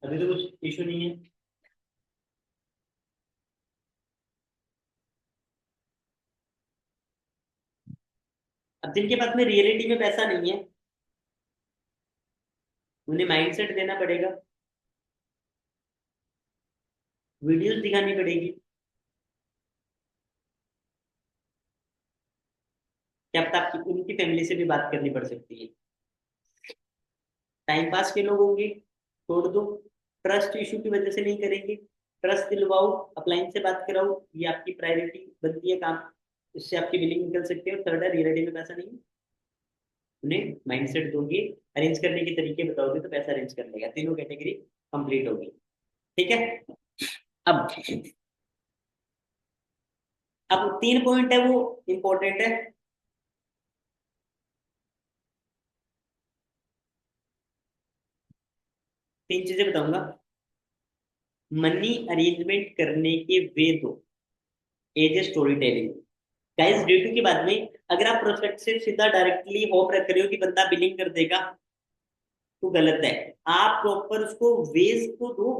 अभी तो कुछ इशू नहीं है। अब जिनके पास में रियलिटी में पैसा नहीं है, उन्हें माइंडसेट देना पड़ेगा, वीडियोस दिखानी पड़ेगी। क्या पता आपकी उनकी फैमिली से भी बात करनी पड़ सकती है। टाइम पास के लोग होंगे, छोड़ दो। ट्रस्ट इशू की वजह से नहीं करेंगे, ट्रस्ट दिलवाओ, अपलाइन से बात कराओ, ये आपकी प्रायोरिटी बनती है काम। इससे आपकी बिलिंग निकल सकती है। और थर्ड है रियलिटी में पैसा नहीं है, उन्हें माइंडसेट दोगे, अरेंज करने के तरीके बताओगे तो पैसा अरेंज कर लेगा। तीनों कैटेगरी कंप्लीट होगी। ठीक है। अब अब तीन पॉइंट है वो इंपॉर्टेंट है। तीन चीजें बताऊंगा। मनी अरेंजमेंट करने के वे दो, as a story telling. Guys ड्यू के बाद में अगर आप प्रोस्पेक्ट से सीधा डायरेक्टली होप रख रहे हो कि बंदा बिलिंग कर देगा, तो गलत है। आप प्रॉपर उसको वेज तो दो,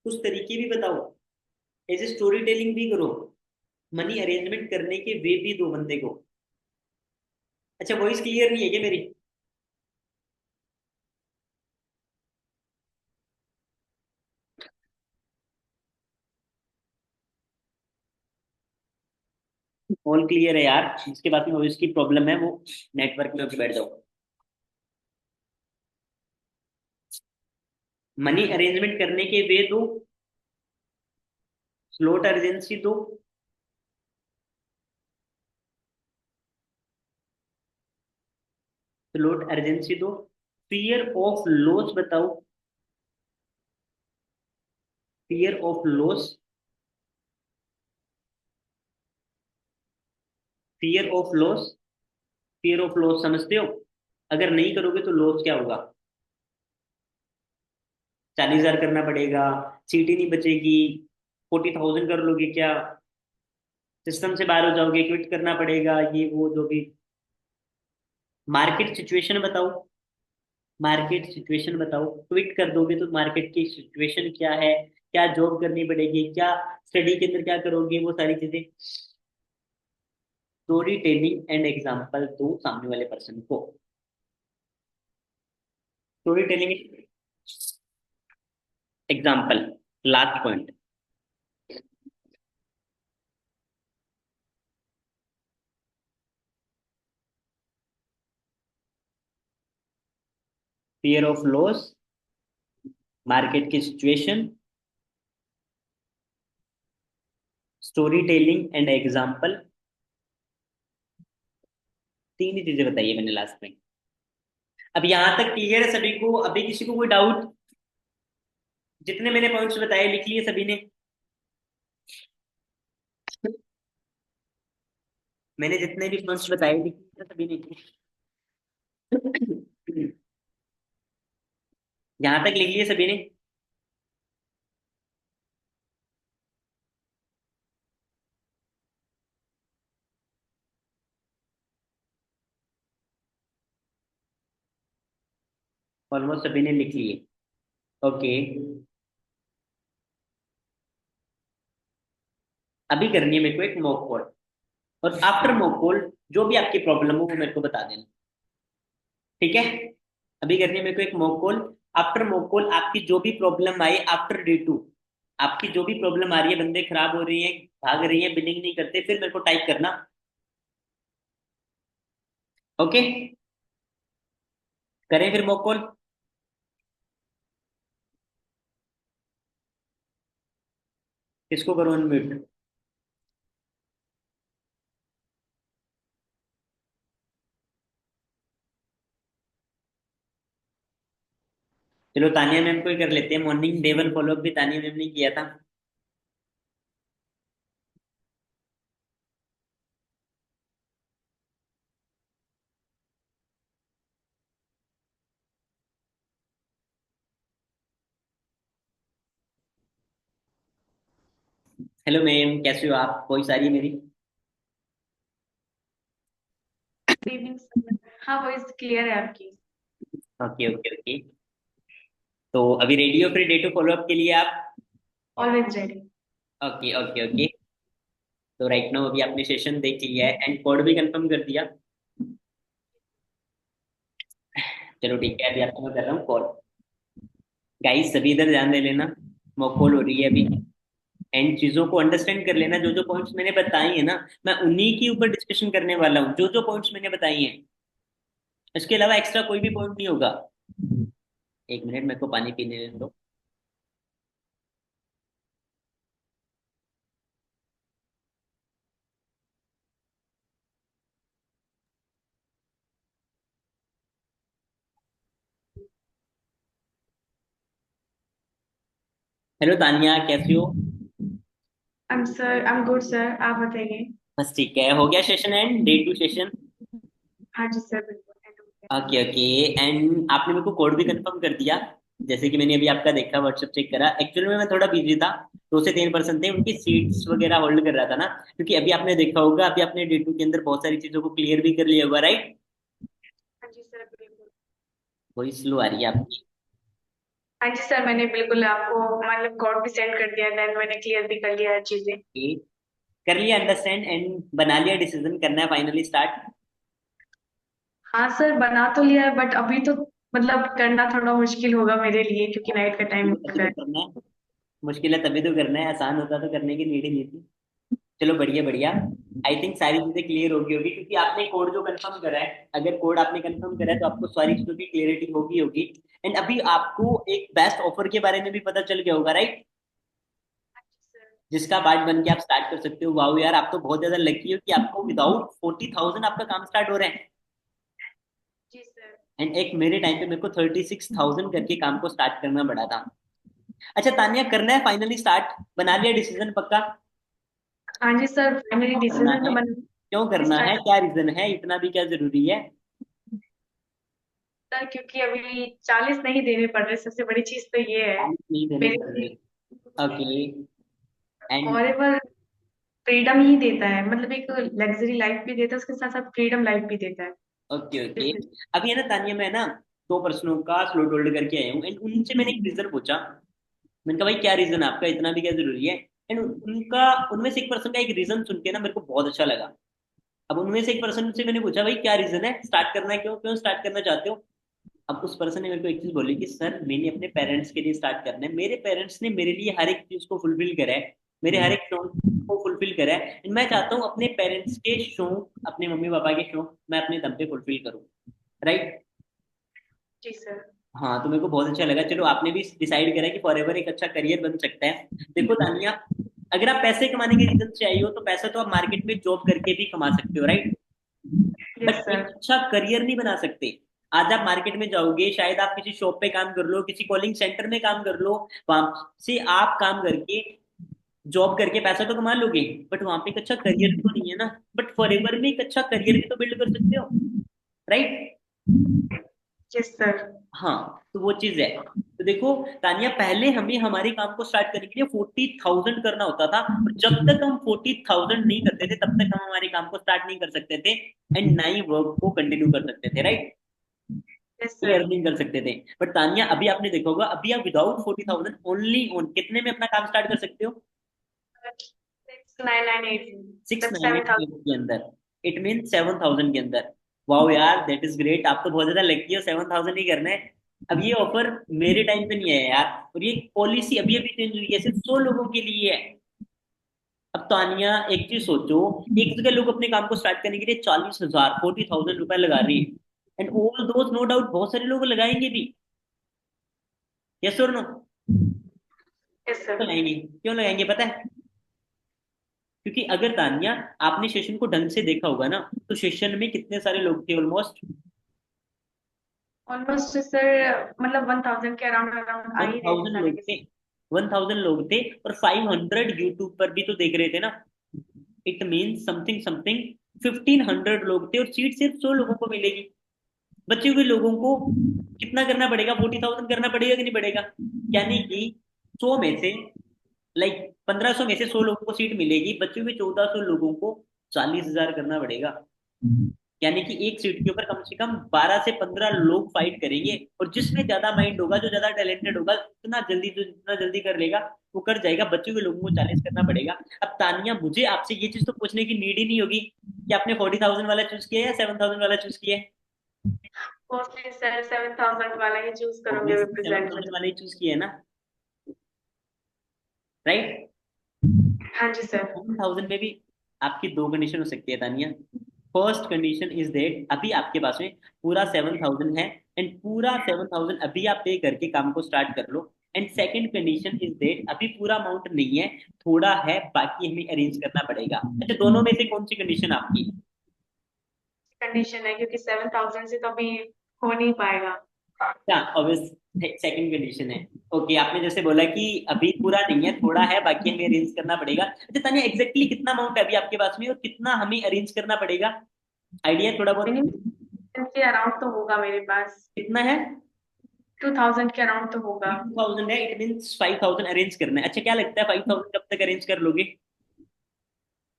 कुछ तरीके भी बताओ, ऐसे स्टोरी टेलिंग भी करो, मनी अरेंजमेंट करने के वे भी दो बंदे को। अच्छा वॉइस क्लियर नहीं है क्या मेरी? ऑल क्लियर है यार, इसके बाद में वॉइस की प्रॉब्लम है वो, नेटवर्क में होकर बैठ जाओ। मनी अरेंजमेंट करने के वे दो, स्लॉट अर्जेंसी दो, स्लॉट अर्जेंसी दो, फियर ऑफ लॉस बताओ, fear of loss, fear of loss, fear of loss समझते हो? अगर नहीं करोगे तो लॉस क्या होगा? 40,000 करना पड़ेगा, सीटी नहीं बचेगी, 40,000 कर लोगे क्या, सिस्टम से बाहर हो जाओगे, क्विट करना पड़ेगा, ये वो जो भी। मार्केट सिचुएशन बताओ, मार्केट सिचुएशन बताओ, क्विट कर दोगे तो मार्केट की सिचुएशन क्या है, क्या जॉब करनी पड़ेगी, क्या स्टडी के अंदर क्या करोगे, वो सारी चीजें। स्टोरी टेलिंग एंड एग्जाम्पल दो सामने वाले पर्सन को। Story telling, example, last point. Fear of loss, market की situation, story telling and example, तीन ही चीजें बताई है मैंने लास्ट में। अब यहाँ तक क्लियर है सभी को? अभी किसी को कोई डाउट? जितने मैंने पॉइंट्स बताए लिख लिए सभी ने? मैंने जितने भी पॉइंट्स बताए लिख लिए सभी ने? यहाँ तक लिख लिए सभी ने? ऑलमोस्ट सभी ने लिख लिए। ओके। अभी करनी है मेरे को एक मॉक कॉल, और आफ्टर मॉक कॉल जो भी आपकी प्रॉब्लम हो वो मेरे को बता देना। ठीक है? अभी करनी है मेरे को एक mock call. After mock call आपकी जो भी प्रॉब्लम आए आफ्टर डे 2, आपकी जो भी प्रॉब्लम आ रही है, बंदे खराब हो रही है, भाग रही है, बिलिंग नहीं करते, फिर मेरे को टाइप करना। ओके? करें फिर मॉक कॉल? किसको करूँ अनम्यूट? चलो तानिया मैम को ही कर लेते हैं, मॉर्निंग डे 1 फॉलोअप भी तानिया मैम ने किया था। हेलो मैम, कैसे हो आप? वॉइस आ रही है मेरी? Evening sir. हाँ, वॉइस क्लियर है आपकी। Okay okay okay. तो अभी रेडी हो फिर डे 2 फॉलोअप के लिए आप? Always ready. Okay okay okay. तो राइट नाउ अभी आपने सेशन देख लिया है एंड कोड भी कंफर्म कर दिया। चलो ठीक है, अभी आपको मैं कर रहा हूँ कॉल। गाइस सभी इधर ध्यान दे लेना, मॉक कॉल हो रही है अभी। एंड चीजों को अंडरस्टैंड कर लेना, जो जो पॉइंट्स मैंने बताई है ना, मैं उन्हीं के ऊपर डिस्कशन करने वाला हूँ, जो जो पॉइंट्स मैंने बताई हैं। इसके अलावा एक्स्ट्रा कोई भी पॉइंट नहीं होगा। एक मिनट मेरे को पानी पीने देने दो। हेलो तानिया, कैसी हो? आई एम गुड सर, आप बताइए। बस ठीक है, हो गया सेशन एंड डे 2 सेशन। हाँ जी सर, बिल्कुल end हो गया। Okay okay. एंड आपने मेरे को कोड भी कंफर्म कर दिया। जैसे कि मैंने अभी आपका देखा, व्हाट्सएप चेक करा, एक्चुअल में मैं थोड़ा बिजी था। 2 से 3% थे, उनकी सीट्स वगैरह होल्ड कर रहा था ना। क्योंकि अभी आपने देखा होगा, अभी आपने डे 2 के अंदर बहुत सारी चीजों को क्लियर भी कर लिया होगा, राइट? हाँ जी सर, बिल्कुल। वही स्लो आ रही है आपकी। हाँ जी सर, मैंने बिल्कुल आपको मतलब कोड भी सेंड कर दिया, देन मैंने क्लियर भी कर लिया हर चीजें। ओके, कर लिया अंडरस्टैंड एंड बना लिया डिसीजन, करना है फाइनली स्टार्ट? हाँ सर, बना तो लिया है बट अभी तो मतलब करना थोड़ा मुश्किल होगा मेरे लिए क्योंकि नाइट का टाइम हो तभी चुका तो है। करना है। मुश्किल है तभी तो करना है, आसान होता तो करने की नीड ही नहीं थी। चलो बढ़िया बढ़िया। आई थिंक सारी चीजें क्लियर होगी होगी, क्योंकि आपने कोड जो कंफर्म करा है, अगर कोड आपने कंफर्म करा है तो आपको सारी चीजों की क्लियरिटी होगी होगी। एंड अभी आपको एक बेस्ट ऑफर के बारे में भी पता चल गया होगा, राइट? हाँ जी सर। जिसका पार्ट बन के आप स्टार्ट कर सकते हो। वाओ यार, आप तो बहुत ज्यादा लकी हो कि आपको विदाउट 40,000 आपका काम स्टार्ट हो रहा है। जी सर। एंड एक मेरे टाइम पे मेरे को 36,000 करके काम को स्टार्ट करना पड़ा था। अच्छा तानिया, करना है फाइनली स्टार्ट? बना लिया डिसीजन पक्का? हाँ जी सर, फाइनली करना डिसीजन तो है? बन क्यों करना है? स्टार्ट। क्या रीजन है? इतना भी क्या जरूरी है? सर क्योंकि अभी 40 नहीं देने पड़ रहे, सबसे बड़ी चीज तो ये है नहीं देने मेरे पड़ लिए। रहे? ओके। एंड और वो फ्रीडम ही देता है, मतलब एक लग्जरी लाइफ भी देता है, उसके साथ साथ फ्रीडम लाइफ भी देता है। Okay okay. बिजनेस। अभी है ना तानिया, मैं ना 2 प्रश्नों का स्लोट होल्ड करके आया हूँ एंड उनसे मैंने एक रीजन पूछा। मैंने कहा भाई क्या रीजन है आपका, इतना भी क्या जरूरी है? एंड उनका, उनमें से एक पर्सन का एक रीजन सुन के ना मेरे को बहुत अच्छा लगा। अब उनमें से एक पर्सन से मैंने पूछा भाई क्या रीजन है, स्टार्ट करना है, क्यों क्यों स्टार्ट करना चाहते हो? अब उस पर्सन ने मेरे को एक चीज बोली कि सर मैंने अपने पेरेंट्स के लिए स्टार्ट करना है, मेरे पेरेंट्स ने मेरे लिए हर एक चीज को फुलफिल करा है, मेरे हर एक शौक को फुलफिल करा है, and मैं चाहता हूँ अपने पेरेंट्स के शौक, अपने मम्मी पापा के शौक मैं अपने दम पे फुलफिल करूँ। राइट? जी सर। हाँ, तो मेरे को बहुत अच्छा लगा। चलो आपने भी डिसाइड करा कि फॉरएवर एक अच्छा करियर बन सकता है। देखो तानिया, अगर आप पैसे कमाने के रीजन से आई हो तो पैसा तो आप मार्केट में जॉब करके भी कमा सकते हो, राइट? Yes but sir. एक अच्छा करियर नहीं बना सकते। आज आप मार्केट में जाओगे, शायद आप किसी शॉप पे काम कर लो, किसी कॉलिंग सेंटर में काम कर लो, वहां से आप काम करके जॉब करके पैसा तो कमा लोगे, बट वहां पे एक अच्छा करियर तो नहीं है ना। बट फॉरएवर में एक अच्छा करियर भी तो बिल्ड कर सकते हो, राइट? Yes sir. हाँ, तो वो चीज है। तो देखो तानिया, पहले हमें हमारे काम को स्टार्ट करने के लिए 40,000 करना होता था, और जब तक हम 40,000 नहीं करते थे तब तक हम हमारे काम को स्टार्ट नहीं कर सकते थे, एंड ना ही वर्क को कंटिन्यू कर सकते थे, राइट? यस ये सर। अर्निंग कर सकते थे। बट तानिया, अभी आपने देखा होगा, अभी आप विदाउट 40,000 ओनली ऑन कितने में अपना काम स्टार्ट कर सकते हो? 6998। सिक्स मतलब नाइन सेवन एट थाउजेंड के अंदर, इट मीन 7,000 के अंदर। वाओ यार, दैट इज ग्रेट, आप तो बहुत ज्यादा लकी हो, 7,000 ही करना है। अब ये ऑफर मेरे टाइम पे नहीं है यार, और ये पॉलिसी अभी अभी चेंज हुई है, सिर्फ 100 लोगों के लिए है। अब तानिया, एक चीज सोचो, एक जगह लोग अपने काम को स्टार्ट करने के लिए 40,000, 40,000 रुपए लगा रहे हैं, एंड ऑल दोस्त नो डाउट बहुत सारे लोग लगाएंगे भी। यस और नो? Yes sir. लगाएंगे, क्यों लगाएंगे पता है? क्योंकि अगर तानिया, आपने सेशन को ढंग से देखा होगा ना, तो सेशन में कितने सारे लोग थे? ऑलमोस्ट ऑलमोस्ट सर, मतलब 1000 के अराउंड अराउंड आ वन ही रहे थे थाउजेंड सारे लोग के थे। सारे। 1,000 लोग थे, और 500 यूट्यूब पर भी तो देख रहे थे ना। इट मीन समथिंग समथिंग 1,500 लोग थे, और सीट सिर्फ 100 लोगों को मिलेगी। बचे हुए लोगों को कितना करना पड़ेगा? 40,000 करना पड़ेगा कि नहीं पड़ेगा? यानी कि 100 में से, लाइक 1,500 में से 100 लोगों को सीट मिलेगी, बचे हुए 1,400 लोगों को 40,000 करना पड़ेगा। यानी कि एक सीट के ऊपर कम से कम 12 से 15 लोग फाइट करेंगे, और जिसमें ज्यादा माइंड होगा, जो ज्यादा टैलेंटेड होगा, उतना जल्दी, जो जितना जल्दी कर लेगा वो कर जाएगा। बच्चे हुए लोगों को 40 करना पड़ेगा। अब तानिया, मुझे आपसे ये चीज तो पूछने की नीड ही नहीं होगी कि आपने 40,000 वाला चूज किया है या 7,000 वाला चूज किया है। मोस्टली सर 7000 वाला ही चूज करूंगे मैं ऑब्वियसली सेवन प्रेजेंट में थाउजेंड तो। वाला ही चूज किया है ना, राइट? हाँ जी सर। 7,000 में भी आपकी दो कंडीशन हो सकती है Tania. First condition is that अभी आपके पास में पूरा 7,000 है, एंड पूरा 7,000 अभी आप पे करके काम को स्टार्ट कर लो। And second condition is that अभी पूरा अमाउंट नहीं है, थोड़ा है, बाकी हमें अरेंज करना पड़ेगा। अच्छा, दोनों में से कौन सी कंडीशन आपकी? कंडीशन है क्योंकि 7000 से तो अभी हो नहीं पाएगा। क्या ऑब्वियस सेकंड कंडीशन है? ओके, आपने जैसे बोला कि अभी पूरा नहीं है, थोड़ा है, बाकी हमें अरेंज करना पड़ेगा। अच्छा तानिया, एग्जैक्टली कितना अमाउंट है अभी आपके पास में, और कितना हमें अरेंज करना पड़ेगा? आइडिया थोड़ा बहुत? मिनिमम के अराउंड तो होगा मेरे पास। कितना है? 2000 के अराउंड तो होगा। 2,000 है, इट मीन्स 5,000 अरेंज करना है। अच्छा, क्या लगता है 5,000 कब तक अरेंज कर लोगे?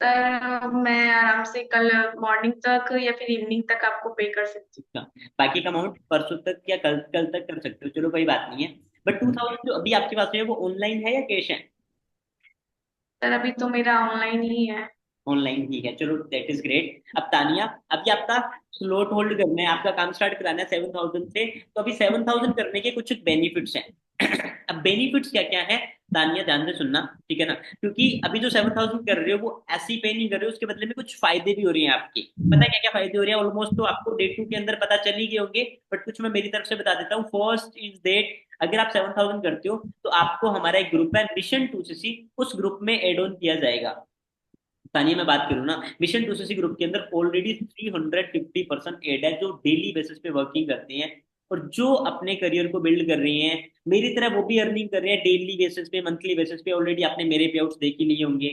तो मैं आराम से कल मॉर्निंग तक या फिर इवनिंग तक आपको पे कर सकती अच्छा, बाकी का अमाउंट परसों तक या कल कल तक कर सकते हो, चलो कोई बात नहीं है। बट 2,000 जो अभी आपके पास में है, वो ऑनलाइन है या कैश है? हूँ सर। अभी तो मेरा ऑनलाइन ही है। ऑनलाइन ही है, चलो दैट इज ग्रेट। अब तानिया, अभी आपका स्लॉट होल्ड करना है, आपका काम स्टार्ट कराना है 7,000 से, तो अभी 7,000 करने के कुछ बेनिफिट्स हैं। अब बेनिफिट्स क्या क्या है, तानिया ध्यान से सुनना, ठीक है ना? क्योंकि अभी जो 7,000 कर रहे हो वो ऐसे ही पे नहीं कर रहे हो, उसके बदले में कुछ फायदे भी हो रहे हैं आपके। पता है क्या क्या फायदे हो रहे हैं? ऑलमोस्ट तो आपको डे टू के अंदर पता चल ही गए होंगे, बट कुछ मैं मेरी तरफ से बता देता हूँ। फर्स्ट इज देट, अगर आप 7,000 करते हो तो आपको हमारा एक ग्रुप है मिशन 2CC, उस ग्रुप में एड ऑन किया जाएगा। तानिया, मैं बात करूँ ना, मिशन 2CC ग्रुप के अंदर ऑलरेडी 350% एड है, जो डेली बेसिस पे वर्किंग करते हैं, और जो अपने करियर को बिल्ड कर रहे हैं मेरी तरह, वो भी अर्निंग कर रहे हैं डेली बेसिस पे, मंथली बेसिस पे। ऑलरेडी आपने मेरे पे आउट्स देख ही लिए होंगे,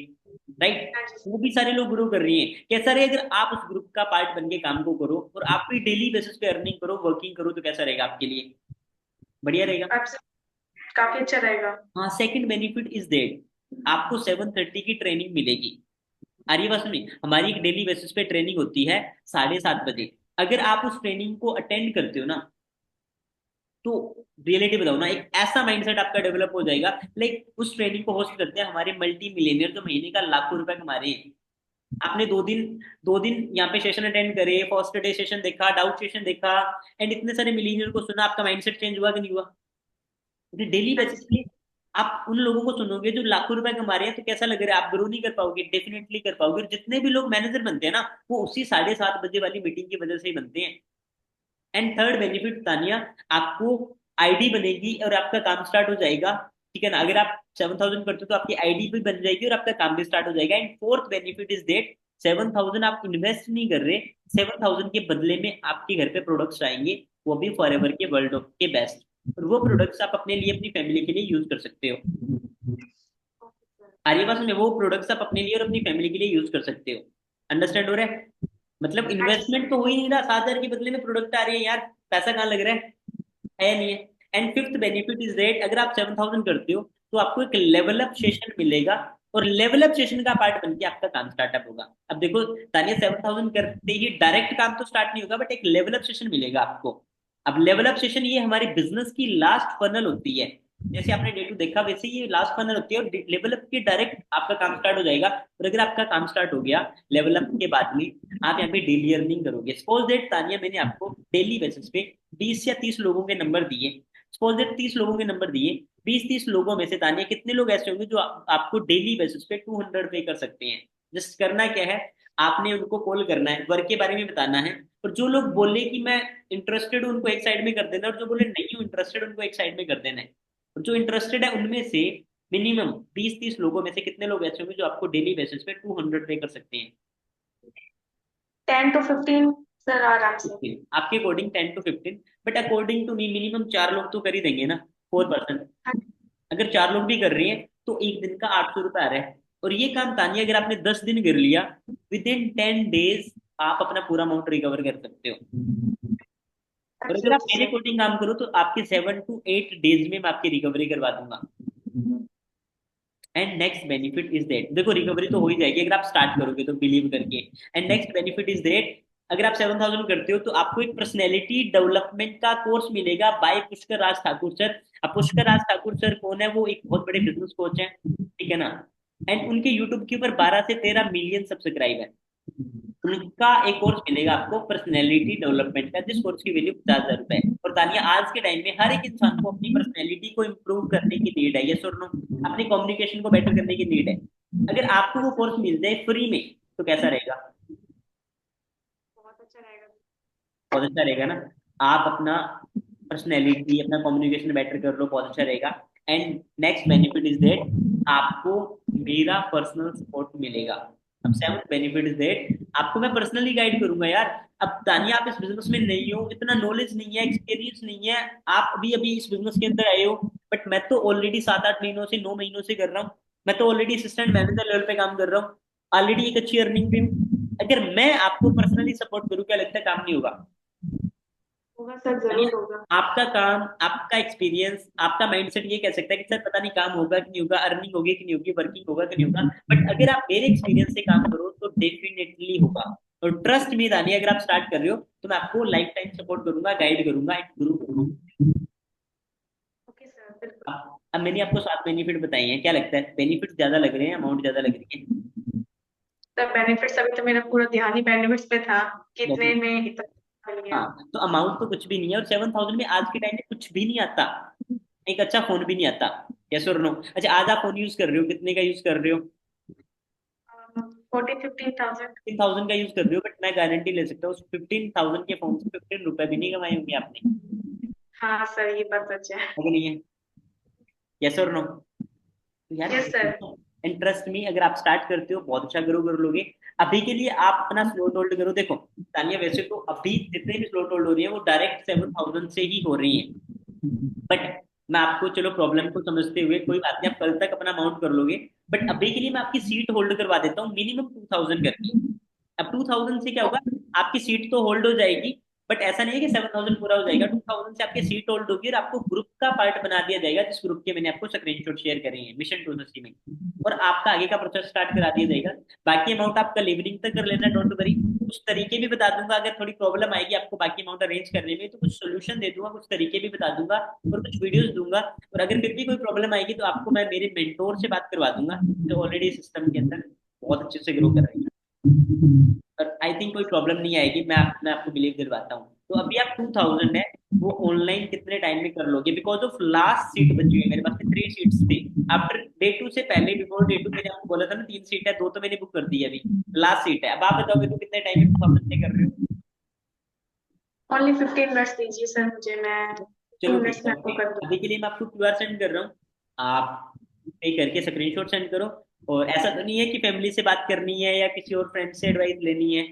राइट? हाँ जी। वो भी सारे लोग ग्रो कर रहे हैं। कैसा रहे अगर आप उस ग्रुप का पार्ट बन के काम को करो, और आप भी डेली बेसिस पे अर्निंग करो, वर्किंग करो, तो कैसा रहेगा आपके लिए? बढ़िया रहेगा। आपसे काफी अच्छा रहेगा। हाँ, सेकंड बेनिफिट इज देट आपको 7:30 की ट्रेनिंग मिलेगी। आ रही है बात सुनी? हमारी एक डेली बेसिस पे ट्रेनिंग होती है 7:30 बजे। अगर आप उस ट्रेनिंग को अटेंड करते हो ना, तो रियलिटी बताओ ना, एक ऐसा माइंडसेट आपका डेवलप हो जाएगा। लाइक उस ट्रेनिंग को होस्ट करते हैं हमारे मल्टी मिलियनियर, जो महीने का लाखों रुपए कमा रहे हैं। आपने 2 दिन यहाँ पे सेशन अटेंड करे, फर्स्ट डे सेशन देखा, डाउट सेशन देखा, एंड इतने सारे मिलीनियर को सुना, आपका माइंडसेट चेंज हुआ कि नहीं हुआ? डेली हाँ बेसिस जी। पे आप उन लोगों को सुनोगे जो लाखों रुपए कमा रहे हैं, तो कैसा लग रहा है? आप ग्रो नहीं कर पाओगे? डेफिनेटली कर पाओगे। और जितने भी लोग मैनेजर बनते हैं ना, वो उसी 7:30 बजे वाली मीटिंग की वजह से ही बनते हैं। एंड थर्ड बेनिफिट तानिया, आपको आईडी बनेगी और आपका काम स्टार्ट हो जाएगा, ठीक है ना? अगर आप 7,000 करते हो तो आपकी आईडी भी बन जाएगी और आपका काम भी स्टार्ट हो जाएगा। And fourth benefit is that 7,000 आप इन्वेस्ट नहीं कर रहे, 7,000 के बदले में आपके घर पे प्रोडक्ट्स आएंगे, वो भी फॉरएवर के, वर्ल्ड ऑफ के बेस्ट। और वो प्रोडक्ट्स आप अपने लिए, अपनी फैमिली के लिए यूज कर सकते हो। आ रही है बात समझ में? वो प्रोडक्ट्स आप अपने लिए और अपनी फैमिली के लिए यूज कर सकते हो। अंडरस्टैंड हो रहा है? मतलब हाँ जी इन्वेस्टमेंट तो हो ही नहीं रहा, 7,000 के बदले में प्रोडक्ट आ रही है यार, पैसा कहाँ लग रहा है नहीं है। And fifth benefit is that अगर आप 7,000 करते हो तो आपको एक लेवल अप सेशन मिलेगा, और लेवल अप सेशन का पार्ट बन के आपका काम स्टार्टअप होगा। अब देखो तानिया, 7,000 करते ही डायरेक्ट काम तो स्टार्ट नहीं होगा, बट एक लेवल अप सेशन मिलेगा आपको। अब लेवल अप सेशन ये हमारी बिजनेस की लास्ट फनल होती है। जैसे आपने डे टू देखा, वैसे ये लास्ट फनल होती है, और लेवल अप के डायरेक्ट आपका काम स्टार्ट हो जाएगा। और अगर आपका काम स्टार्ट हो गया लेवल अप के बाद में, आप यहाँ पे डेली अर्निंग करोगे। सपोज दैट तानिया, मैंने आपको डेली बेसिस पे 20 या 30 लोगों के नंबर दिए। सपोज दैट 30 लोगों के नंबर दिए, 20-30 लोगों में से तानिया कितने लोग ऐसे होंगे जो आपको डेली बेसिस पे 200 पे कर सकते हैं? जस्ट करना क्या है, आपने उनको कॉल करना है, वर्क के बारे में बताना है, और जो लोग बोले कि मैं इंटरेस्टेड हूं उनको एक साइड में कर देना, और जो बोले नहीं हूं इंटरेस्टेड उनको एक साइड में कर देना है। और जो इंटरेस्टेड है उनमें से मिनिमम 20-30 लोगों में से कितने लोग ऐसे होंगे जो आपको डेली बेसिस पे 200 पे कर सकते हैं? 10 to 15 सर, आराम से। 15, आपके according 10 to 15, but according to me minimum 4 लोग तो कर ही देंगे ना, 4%। हाँ अगर 4 लोग भी कर रहे हैं तो एक दिन का 800 रुपये आ रहा है। और ये काम तानिया अगर आपने 10 दिन कर लिया, विद इन 10 डेज आप अपना पूरा अमाउंट रिकवर कर सकते हो। और जी अगर आप जी मेरे सर। अकॉर्डिंग काम करो तो आपके 7 to 8 डेज में मैं आपकी रिकवरी करवा दूंगा। And next benefit is that, देखो रिकवरी तो हो ही जाएगी अगर आप स्टार्ट करोगे तो, बिलीव करके। And next benefit is that अगर आप 7,000 करते हो तो आपको एक पर्सनैलिटी डेवलपमेंट का कोर्स मिलेगा बाय पुष्कर राज ठाकुर सर। अब पुष्कर राज ठाकुर सर कौन है? वो एक बहुत बड़े बिजनेस कोच हैं, ठीक है ना। एंड उनके यूट्यूब के ऊपर 12 से 13 मिलियन सब्सक्राइब है। उनका एक कोर्स मिलेगा आपको पर्सनैलिटी डेवलपमेंट का, जिस कोर्स की वैल्यू 50,000 रुपए है। और तानिया, आज के टाइम में हर एक इंसान को अपनी पर्सनैलिटी को इम्प्रूव करने की नीड है, यस और नो? अपनी कम्युनिकेशन को बेटर करने की नीड है। अगर आपको वो कोर्स मिल जाए फ्री में तो कैसा रहेगा? बहुत अच्छा रहेगा। बहुत अच्छा रहेगा ना। आप अपना पर्सनैलिटी, अपना कम्युनिकेशन बेटर कर लो, बहुत अच्छा रहेगा। And next benefit is that आपको मेरा पर्सनल सपोर्ट मिलेगा। अब सेवंथ बेनिफिट इज दैट आपको मैं पर्सनली गाइड करूंगा यार। अब तानिया, आप इस बिजनेस में नहीं हो, इतना नॉलेज नहीं है, एक्सपीरियंस नहीं है, आप अभी अभी इस बिजनेस के अंदर आए हो। बट मैं तो ऑलरेडी 7-8 महीनों से, 9 महीनों से कर रहा हूँ। मैं तो ऑलरेडी असिस्टेंट मैनेजर लेवल पे काम कर रहा हूँ, ऑलरेडी एक अच्छी अर्निंग पे हूँ। अगर मैं आपको पर्सनली सपोर्ट करूँ, क्या लगता है काम नहीं होगा? होगा सर, यानी जरूर होगा। आपका काम, आपका एक्सपीरियंस, आपका माइंडसेट ये कह सकता है कि सर पता नहीं काम होगा कि नहीं होगा, अर्निंग होगी कि नहीं होगी, वर्किंग होगा कि नहीं होगा। बट अगर आप मेरे एक्सपीरियंस से काम करो तो डेफिनेटली होगा। और ट्रस्ट मी दानी, अगर आप स्टार्ट कर रहे हो तो मैं आपको लाइफ टाइम सपोर्ट करूंगा, गाइड करूंगा, एक गुरु करूंगा। ओके सर, बिल्कुल। अब मैंने आपको 7 बेनिफिट बताए हैं, क्या लगता है बेनिफिट ज्यादा लग रहे हैं, अमाउंट ज्यादा लग रही सर बेनिफिट्स, अभी तो मेरा पूरा ध्यान ही बेनिफिट्स पे था, है? कितने में इतना मिल गया। हाँ, तो अमाउंट तो कुछ भी नहीं है, और 7,000 में आज के टाइम में कुछ भी नहीं आता। एक अच्छा फोन भी नहीं आता। यस और नो? अच्छा, आज आप फोन यूज कर रहे हो, कितने का यूज कर रहे हो? 14-15 thousand। 15,000 का यूज कर रहे हो, बट मैं गारंटी ले सकता हूँ उस 15,000 के फोन से 15 रुपए भी नहीं कमाए होंगे आपने। हाँ सर, ये बात सच है। है कि नहीं है? यस और नो? तो यार, यस सर। इंटरेस्ट में अगर आप स्टार्ट करते हो बहुत अच्छा ग्रो कर लोगे। अभी के लिए आप अपना स्लॉट होल्ड करो। देखो तानिया, वैसे तो अभी जितने भी स्लॉट होल्ड हो रही है वो डायरेक्ट 7,000 से ही हो रही है। बट मैं आपको, चलो प्रॉब्लम को समझते हुए कोई बात नहीं, आप कल तक अपना अमाउंट कर लोगे। बट अभी के लिए मैं आपकी सीट होल्ड करवा देता हूँ मिनिमम 2,000 करके। अब 2,000 से क्या होगा, आपकी सीट तो होल्ड हो जाएगी, बट ऐसा नहीं है कि 7,000 पूरा हो जाएगा। 2,000 से आपकी सीट होल्ड होगी और आपको ग्रुप का पार्ट बना दिया जाएगा, जिस ग्रुप के मैंने आपको स्क्रीनशॉट शेयर करे हैं मिशन 260 में। और आपका आगे का प्रोसेस स्टार्ट करा दिया जाएगा। बाकी अमाउंट आप कल इवनिंग तक कर लेना, डोंट वरी। कुछ तरीके भी बता दूंगा, अगर थोड़ी प्रॉब्लम आएगी आपको बाकी अमाउंट अरेंज करने में तो कुछ सोल्यूशन दे दूंगा, कुछ तरीके भी बता दूंगा, और कुछ वीडियोस दूंगा। और अगर फिर भी कोई प्रॉब्लम आएगी तो आपको मैं मेरे मेंटोर से बात करवा दूंगा, जो ऑलरेडी सिस्टम के अंदर बहुत अच्छे से ग्रो कर रही है। और आई थिंक कोई प्रॉब्लम नहीं आएगी, मैं आपको बिलीव दिलवाता हूँ। तो अभी आप 2,000 है वो ऑनलाइन कितने टाइम में कर लोगे? बिकॉज ऑफ लास्ट सीट बची हुई है मेरे पास में, 3 सीट्स थी। आफ्टर डे 2 से पहले, बिफोर डे 2 मैंने आपको बोला था ना 3 सीट है, 2 तो मैंने बुक कर दी है, अभी लास्ट सीट है। अब आप बताओगे तो कितने टाइम में 2,000 पे कर रहे हो? ओनली 15 मिनट्स दीजिए सर मुझे, मैं चलो 15 ठीक मिनट्स है, में ओके। आपको कर अभी दूंगी। के लिए मैं आपको क्यूआर सेंड कर रहा हूँ, आप पे करके स्क्रीनशॉट सेंड करो। और ऐसा तो नहीं है कि फैमिली से बात करनी है या किसी और फ्रेंड से एडवाइस लेनी है?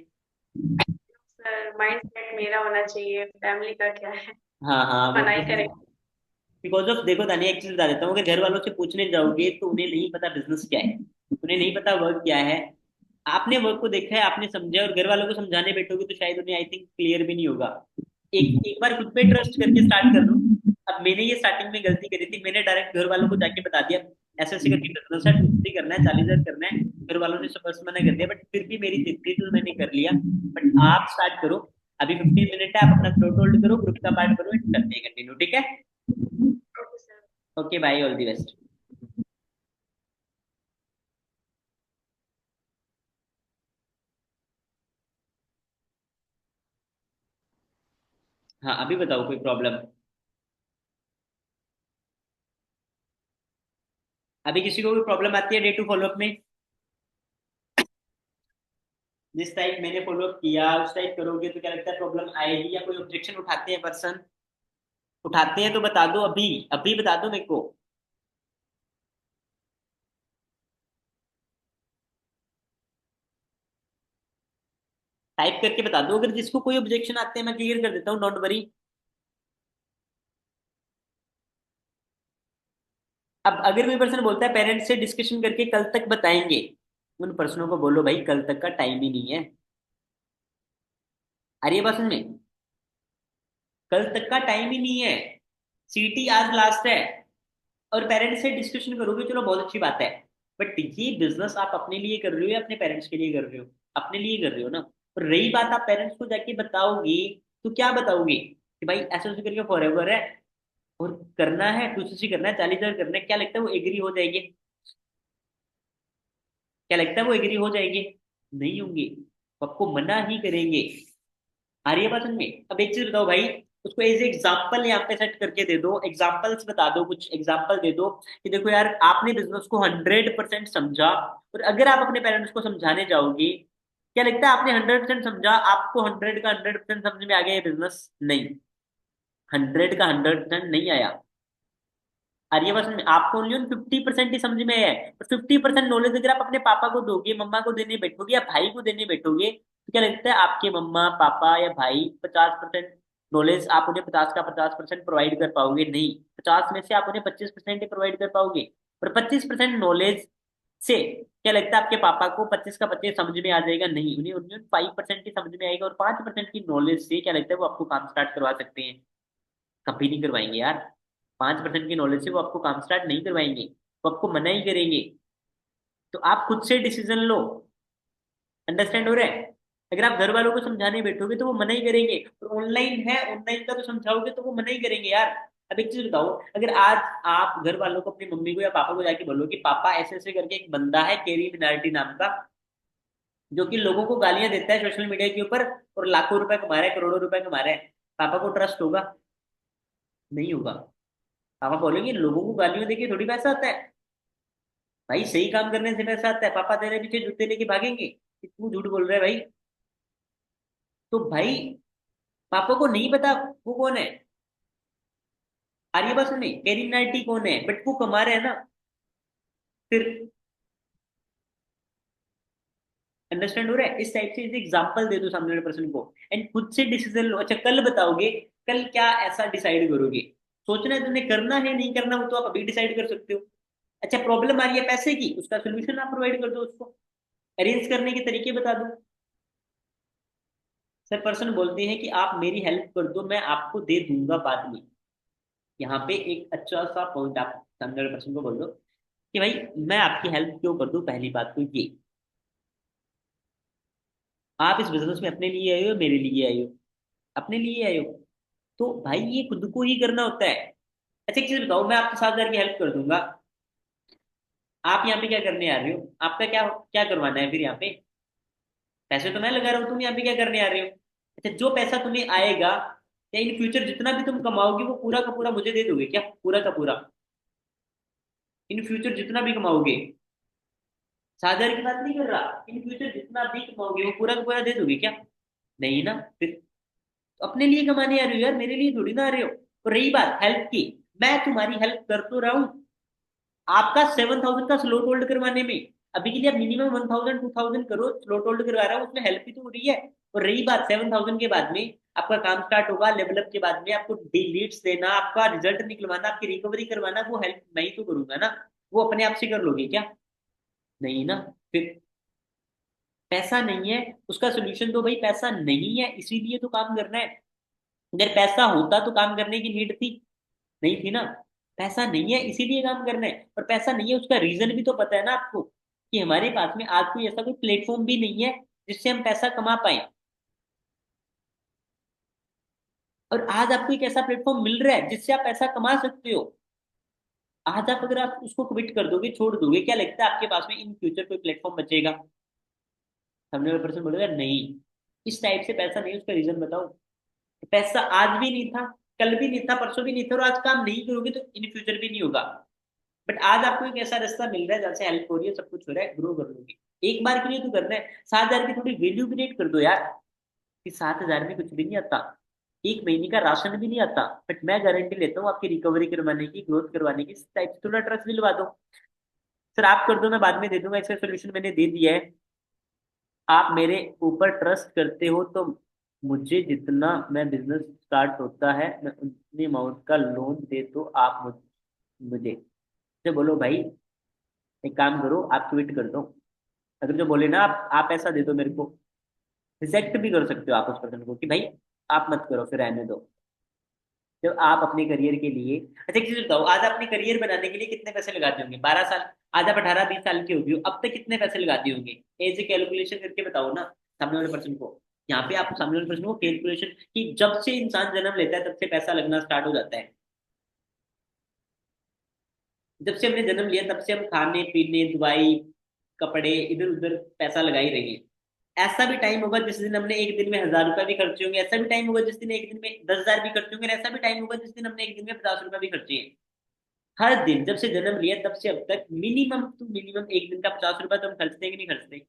सर माइंड सेट मेरा होना चाहिए, फैमिली का क्या है। हाँ हाँ, वो मना ही तो करें। बिकॉज ऑफ, देखो तानिया, एक चीज बता देता हूँ, अगर घर वालों से पूछने जाओगे तो उन्हें नहीं पता बिजनेस क्या है, उन्हें नहीं पता वर्क क्या है। आपने वर्क को देखा है, आपने समझा, और घर वालों को समझाने बैठोगे तो शायद उन्हें, आई थिंक, क्लियर भी नहीं होगा। एक एक बार खुद पे ट्रस्ट करके स्टार्ट कर लो। अब मैंने ये स्टार्टिंग में गलती करी थी, मैंने डायरेक्ट घर वालों को जाके बता दिया ऐसे ऐसे करके बिजनेस है, 250 करना है, 40,000 करना है। घर वालों ने फर्स्ट मना कर दिया, बट फिर भी मेरी जिद थी तो मैंने कर लिया। बट आप स्टार्ट करो, अभी 15 मिनट है, आप अपना थ्रोट होल्ड करो, ग्रुप का पार्ट करो, एंड करते हैं कंटिन्यू, ठीक है? Okay sir. Okay bye, all the best. हाँ, अभी बताओ कोई प्रॉब्लम? अभी किसी को कोई प्रॉब्लम आती है डे टू फॉलोअप में? जिस टाइप मैंने फॉलोअप किया उस टाइप करोगे तो क्या लगता है प्रॉब्लम आएगी, या कोई ऑब्जेक्शन उठाते हैं पर्सन? उठाते हैं तो बता दो, अभी अभी बता दो मेरे को। टाइप करके बता दो, अगर जिसको कोई ऑब्जेक्शन आते हैं मैं क्लियर कर देता हूँ, डोंट वरी। अब अगर कोई पर्सन बोलता है पेरेंट्स से डिस्कशन करके कल तक बताएंगे, उन पर्सनों को बोलो भाई कल तक का टाइम ही नहीं है। आ रही है बात समझ में? कल तक का टाइम ही नहीं है। सीटी आज लास्ट है, और पेरेंट्स से डिस्कशन करोगे, चलो बहुत अच्छी बात है। बट ये बिजनेस आप अपने लिए कर रहे हो या अपने पेरेंट्स के लिए कर रहे हो? अपने लिए कर रहे हो ना। और रही बात, आप पेरेंट्स को जाके बताओगे तो क्या बताओगे कि भाई ऐसे ऐसे करके फॉरएवर है, और करना है, कुछ सी करना है, 40,000 करना है, क्या लगता है वो एग्री हो जाएगी? क्या लगता है वो एग्री हो जाएगी? नहीं होंगे, वो आपको मना ही करेंगे। आ रही है बात में? अब एक चीज बताओ भाई, उसको एज एग्जाम्पल यहाँ पे सेट करके दे दो, एग्जाम्पल्स बता दो, कुछ एग्जाम्पल दे दो कि देखो यार, आपने बिजनेस को 100% समझा, और अगर आप अपने पेरेंट्स को समझाने जाओगे, क्या लगता है आपने 100% समझा, आपको 100 का 100% समझ में आ गया ये बिजनेस? नहीं, 100 का 100% नहीं आया। और ये बस आपको ओनली 50% ही समझ में है। और 50% नॉलेज अगर आप अपने पापा को दोगे, मम्मा को देने बैठोगे, या भाई को देने बैठोगे, तो क्या लगता है आपके मम्मा पापा या भाई 50% नॉलेज, आप उन्हें 50 का 50% प्रोवाइड कर पाओगे? नहीं, 50 में से आप उन्हें 25% ही प्रोवाइड कर पाओगे। और 25% नॉलेज से क्या लगता है आपके पापा को 25 का 25 समझ में आ जाएगा? नहीं, उन्हें उन्हें 5% ही समझ में आएगा। और 5% की नॉलेज से क्या लगता है वो आपको काम स्टार्ट करवा सकते हैं? कभी नहीं करवाएंगे यार। 5% की नॉलेज से वो आपको काम स्टार्ट नहीं करवाएंगे, वो आपको मना ही करेंगे। तो आप खुद से डिसीजन लो। अंडरस्टैंड हो रहा है? अगर आप घर वालों को समझाने बैठोगे तो वो मना ही करेंगे, और ऑनलाइन है, ऑनलाइन का तो समझाओगे तो वो मना ही करेंगे यार। अब एक चीज बताओ, अगर आज आप घर वालों को, अपनी मम्मी को या पापा को जाके बोलो कि पापा ऐसे ऐसे करके एक बंदा है केरी मिनार्टी नाम का, जो कि लोगों को गालियां देता है सोशल मीडिया के ऊपर, और लाखों रुपए कमा रहा है, करोड़ों रुपए कमा रहा है, पापा को ट्रस्ट होगा? नहीं होगा। पापा बोलेंगे लोगों को गालियां देके थोड़ी पैसा आता है, भाई सही काम करने से पैसा आता है। पापा तेरे पीछे जूते लेके भागेंगे कि तू झूठ बोल रहा है भाई? तो भाई, पापा को नहीं पता वो कौन है, आर्य बस में कैरिनाइटी कौन है, बट वो कमा रहे हैं ना। फिर अंडरस्टैंड हो रहा है? इस टाइप से एग्जांपल दे दो सामने वाले पर्सन को, एंड खुद से डिसीजन लो। अच्छा, कल बताओगे, कल क्या ऐसा डिसाइड करोगे? सोचना है तुमने, करना है नहीं करना वो तो आप अभी डिसाइड कर सकते हो। अच्छा, प्रॉब्लम आ रही है पैसे की, उसका सोल्यूशन आप प्रोवाइड कर दो उसको, अरेंज करने के तरीके बता दो। सर पर्सन बोलते हैं कि आप मेरी हेल्प कर दो, मैं आपको दे दूंगा बाद में। यहाँ पे एक अच्छा सा पॉइंट आप सामने वाले पर्सन को बोल दो कि भाई मैं आपकी हेल्प क्यों कर दूं। पहली बात तो ये, आप इस बिजनेस में अपने लिए आए हो, मेरे लिए आए हो? अपने लिए आए हो, तो भाई ये खुद को ही करना होता है। अच्छा, एक चीज बताओ, मैं आपको 7,000 की हेल्प कर दूंगा, आप यहाँ पे क्या करने आ रहे हो? आपका क्या क्या करवाना है फिर यहाँ पे? पैसे तो मैं लगा रहा हूँ, तुम यहाँ पे क्या करने आ रहे हो? अच्छा, जो पैसा तुम्हें आएगा, या इन फ्यूचर जितना भी तुम कमाओगे, वो पूरा का पूरा मुझे दे दोगे क्या? पूरा का पूरा, इन फ्यूचर जितना भी कमाओगे, 7,000 की बात नहीं कर रहा, इन फ्यूचर जितना भी कमाओगे वो पूरा का पूरा दे दोगे क्या? नहीं ना। फिर तो अपने लिए कमाने आ रहे हो यार, मेरे लिए थोड़ी ना आ रहे हो। और रही बात हेल्प की, मैं तुम्हारी हेल्प कर तो रहा हूँ आपका 7,000 का स्लॉट होल्ड करवाने में, अभी के लिए आप मिनिमम 1000 2000 करो, स्लॉट होल्ड करवा रहा हूँ, उसमें हेल्प भी तो हो रही है। और रही बात 7000 के बाद में, आपका काम स्टार्ट होगा, लेवल अप के बाद में आपको लीड्स देना, आपका रिजल्ट निकलवाना, आपकी रिकवरी करवाना, वो हेल्प मैं ही तो करूंगा ना। वो अपने आप से कर लोगे क्या? नहीं ना। फिर पैसा नहीं है, उसका सोल्यूशन तो भाई पैसा नहीं है, इसीलिए तो काम करना है। अगर पैसा होता तो काम करने की नीड थी? नहीं थी ना। पैसा नहीं है इसीलिए काम करना है, और पैसा नहीं है उसका रीजन भी तो पता है ना आपको, कि हमारे पास में आज कोई ऐसा कोई प्लेटफॉर्म भी नहीं है जिससे हम पैसा कमा पाए। और आज आपको एक ऐसा प्लेटफॉर्म मिल रहा है जिससे आप पैसा कमा सकते हो। आज आप अगर आप उसको क्विट कर दोगे, छोड़ दोगे, क्या लगता है आपके पास में इन फ्यूचर कोई प्लेटफॉर्म बचेगा? सामने वाला पर्सन बोलेगा नहीं। इस टाइप से पैसा नहीं, उसका रीजन बताओ। पैसा आज भी नहीं था, कल भी नहीं था, परसों भी नहीं था, और आज काम नहीं करोगे तो इन फ्यूचर भी नहीं होगा। बट आज आपको एक ऐसा रास्ता मिल रहा है जहाँ से हेल्प हो रही है, सब कुछ हो रहा है, ग्रो कर लोगे। एक बार के लिए तो करना है, 7000 की थोड़ी वैल्यू क्रिएट कर दो यार, कि 7000 में कुछ भी नहीं आता, एक महीने का राशन भी नहीं आता, बट मैं गारंटी लेता हूँ आपकी रिकवरी करवाने की, ग्रोथ करवाने की, इस टाइप से थोड़ा ट्रस्ट दिलवा दो। सर आप कर दो, मैं बाद में दे दूंगा, इसका सोल्यूशन मैंने दे दिया है। आप मेरे ऊपर ट्रस्ट करते हो तो मुझे जितना मैं बिजनेस स्टार्ट होता है मैं उतनी अमाउंट का लोन दे दो आप मुझे से बोलो भाई, एक काम करो आप ट्वीट कर दो। अगर जो बोले ना आप ऐसा दे दो मेरे को, रिजेक्ट भी कर सकते हो आप उस पर्सन को, कि भाई आप मत करो, फिर रहने दो। जब आप अपने करियर के लिए, अच्छा एक चीज बताओ, आज अपने करियर बनाने के लिए कितने पैसे लगाते होंगे? 12 साल। आज आप 18 20 साल के हो गए हो, अब तक कितने पैसे लगाते होंगे? एज ए कैलकुलेशन करके बताओ ना सामने वाले पर्सन को। यहाँ पे आप सामने वाले पर्सन को कैलकुलेशन, कि जब से इंसान जन्म लेता है तब से पैसा लगना स्टार्ट हो जाता है। जब से हमने जन्म लिया तब से हम खाने पीने, दवाई, कपड़े, इधर उधर पैसा लगा ही रहे हैं। ऐसा भी टाइम होगा जिस दिन हमने एक दिन में 1000 रुपए भी खर्चे होंगे, ऐसा भी टाइम होगा जिस दिन एक दिन में 10,000 भी खर्चे होंगे, और ऐसा भी टाइम होगा जिस दिन हमने एक दिन में 50 रुपए भी खर्चे हैं। हर दिन जब से जन्म लिया तब से अब तक मिनिमम टू मिनिमम एक दिन का 50 रुपए तो हम खर्चते हैं कि नहीं खर्चते?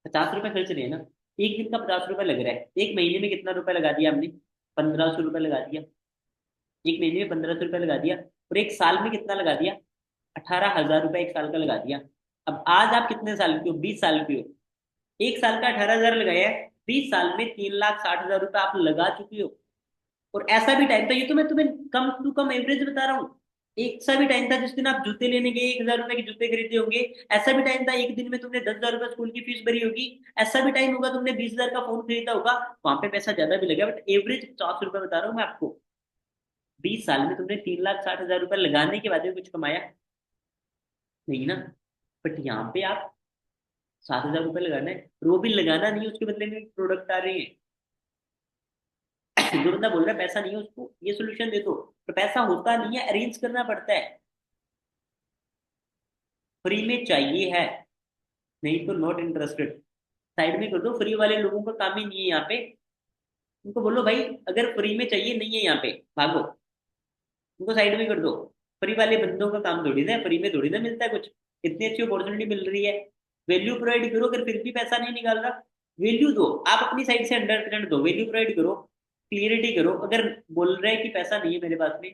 50 रुपए खर्च रहे हैं ना। एक दिन का 50 रुपए लग रहा है, एक महीने में कितना रुपए लगा दिया हमने? 1500 रुपये लगा दिया। एक महीने में 1500 रुपये लगा दिया। और एक साल में कितना लगा दिया? 18,000 रुपये एक साल का लगा दिया। अब आज आप कितने साल के हो? 20 साल के हो। एक साल का 18,000 लगाया है, 20 साल में 3,60,000 रुपये आप लगा चुके हो। और ऐसा भी टाइम था, ये तो मैं तुम्हें कम टू कम एवरेज बता रहा हूँ। एक सा भी टाइम था जिस दिन आप जूते लेने गए, 1,000 रुपए के जूते खरीदे होंगे। ऐसा भी टाइम था एक दिन में तुमने 10,000 रुपये स्कूल की फीस भरी होगी। ऐसा भी टाइम होगा तुमने 20,000 का फोन खरीदा होगा। वहां पे पैसा ज्यादा भी लगा, बट एवरेज 50 रुपये बता रहा हूँ मैं आपको। 20 साल में तुमने 3,60,000 रुपये लगाने के बाद भी कुछ कमाया नहीं ना। बट यहाँ पे आप 7,000 रुपये लगाना है, और वो भी लगाना नहीं है, उसके बदले में प्रोडक्ट आ रहे हैं। जो बंदा बोल रहा है पैसा नहीं है, उसको ये सोल्यूशन दे दो। तो पैसा होता नहीं है, अरेंज करना पड़ता है। फ्री में चाहिए है, नहीं तो नॉट इंटरेस्टेड, साइड में कर दो। फ्री वाले लोगों का काम ही नहीं है यहाँ पे। उनको बोलो भाई, अगर फ्री में चाहिए नहीं है यहाँ पे, भागो। उनको साइड में कर दो। फ्री वाले बंदों का काम थोड़ी ना है, फ्री में थोड़ी ना मिलता है कुछ। इतनी अच्छी अपॉर्चुनिटी मिल रही है। वैल्यू प्रोवाइड करो, अगर फिर भी पैसा नहीं निकाल रहा, वैल्यू दो, आप अपनी साइड से 100% दो, वैल्यू प्रोवाइड करो, क्लियरिटी करो। अगर बोल रहे हैं कि पैसा नहीं है मेरे पास में,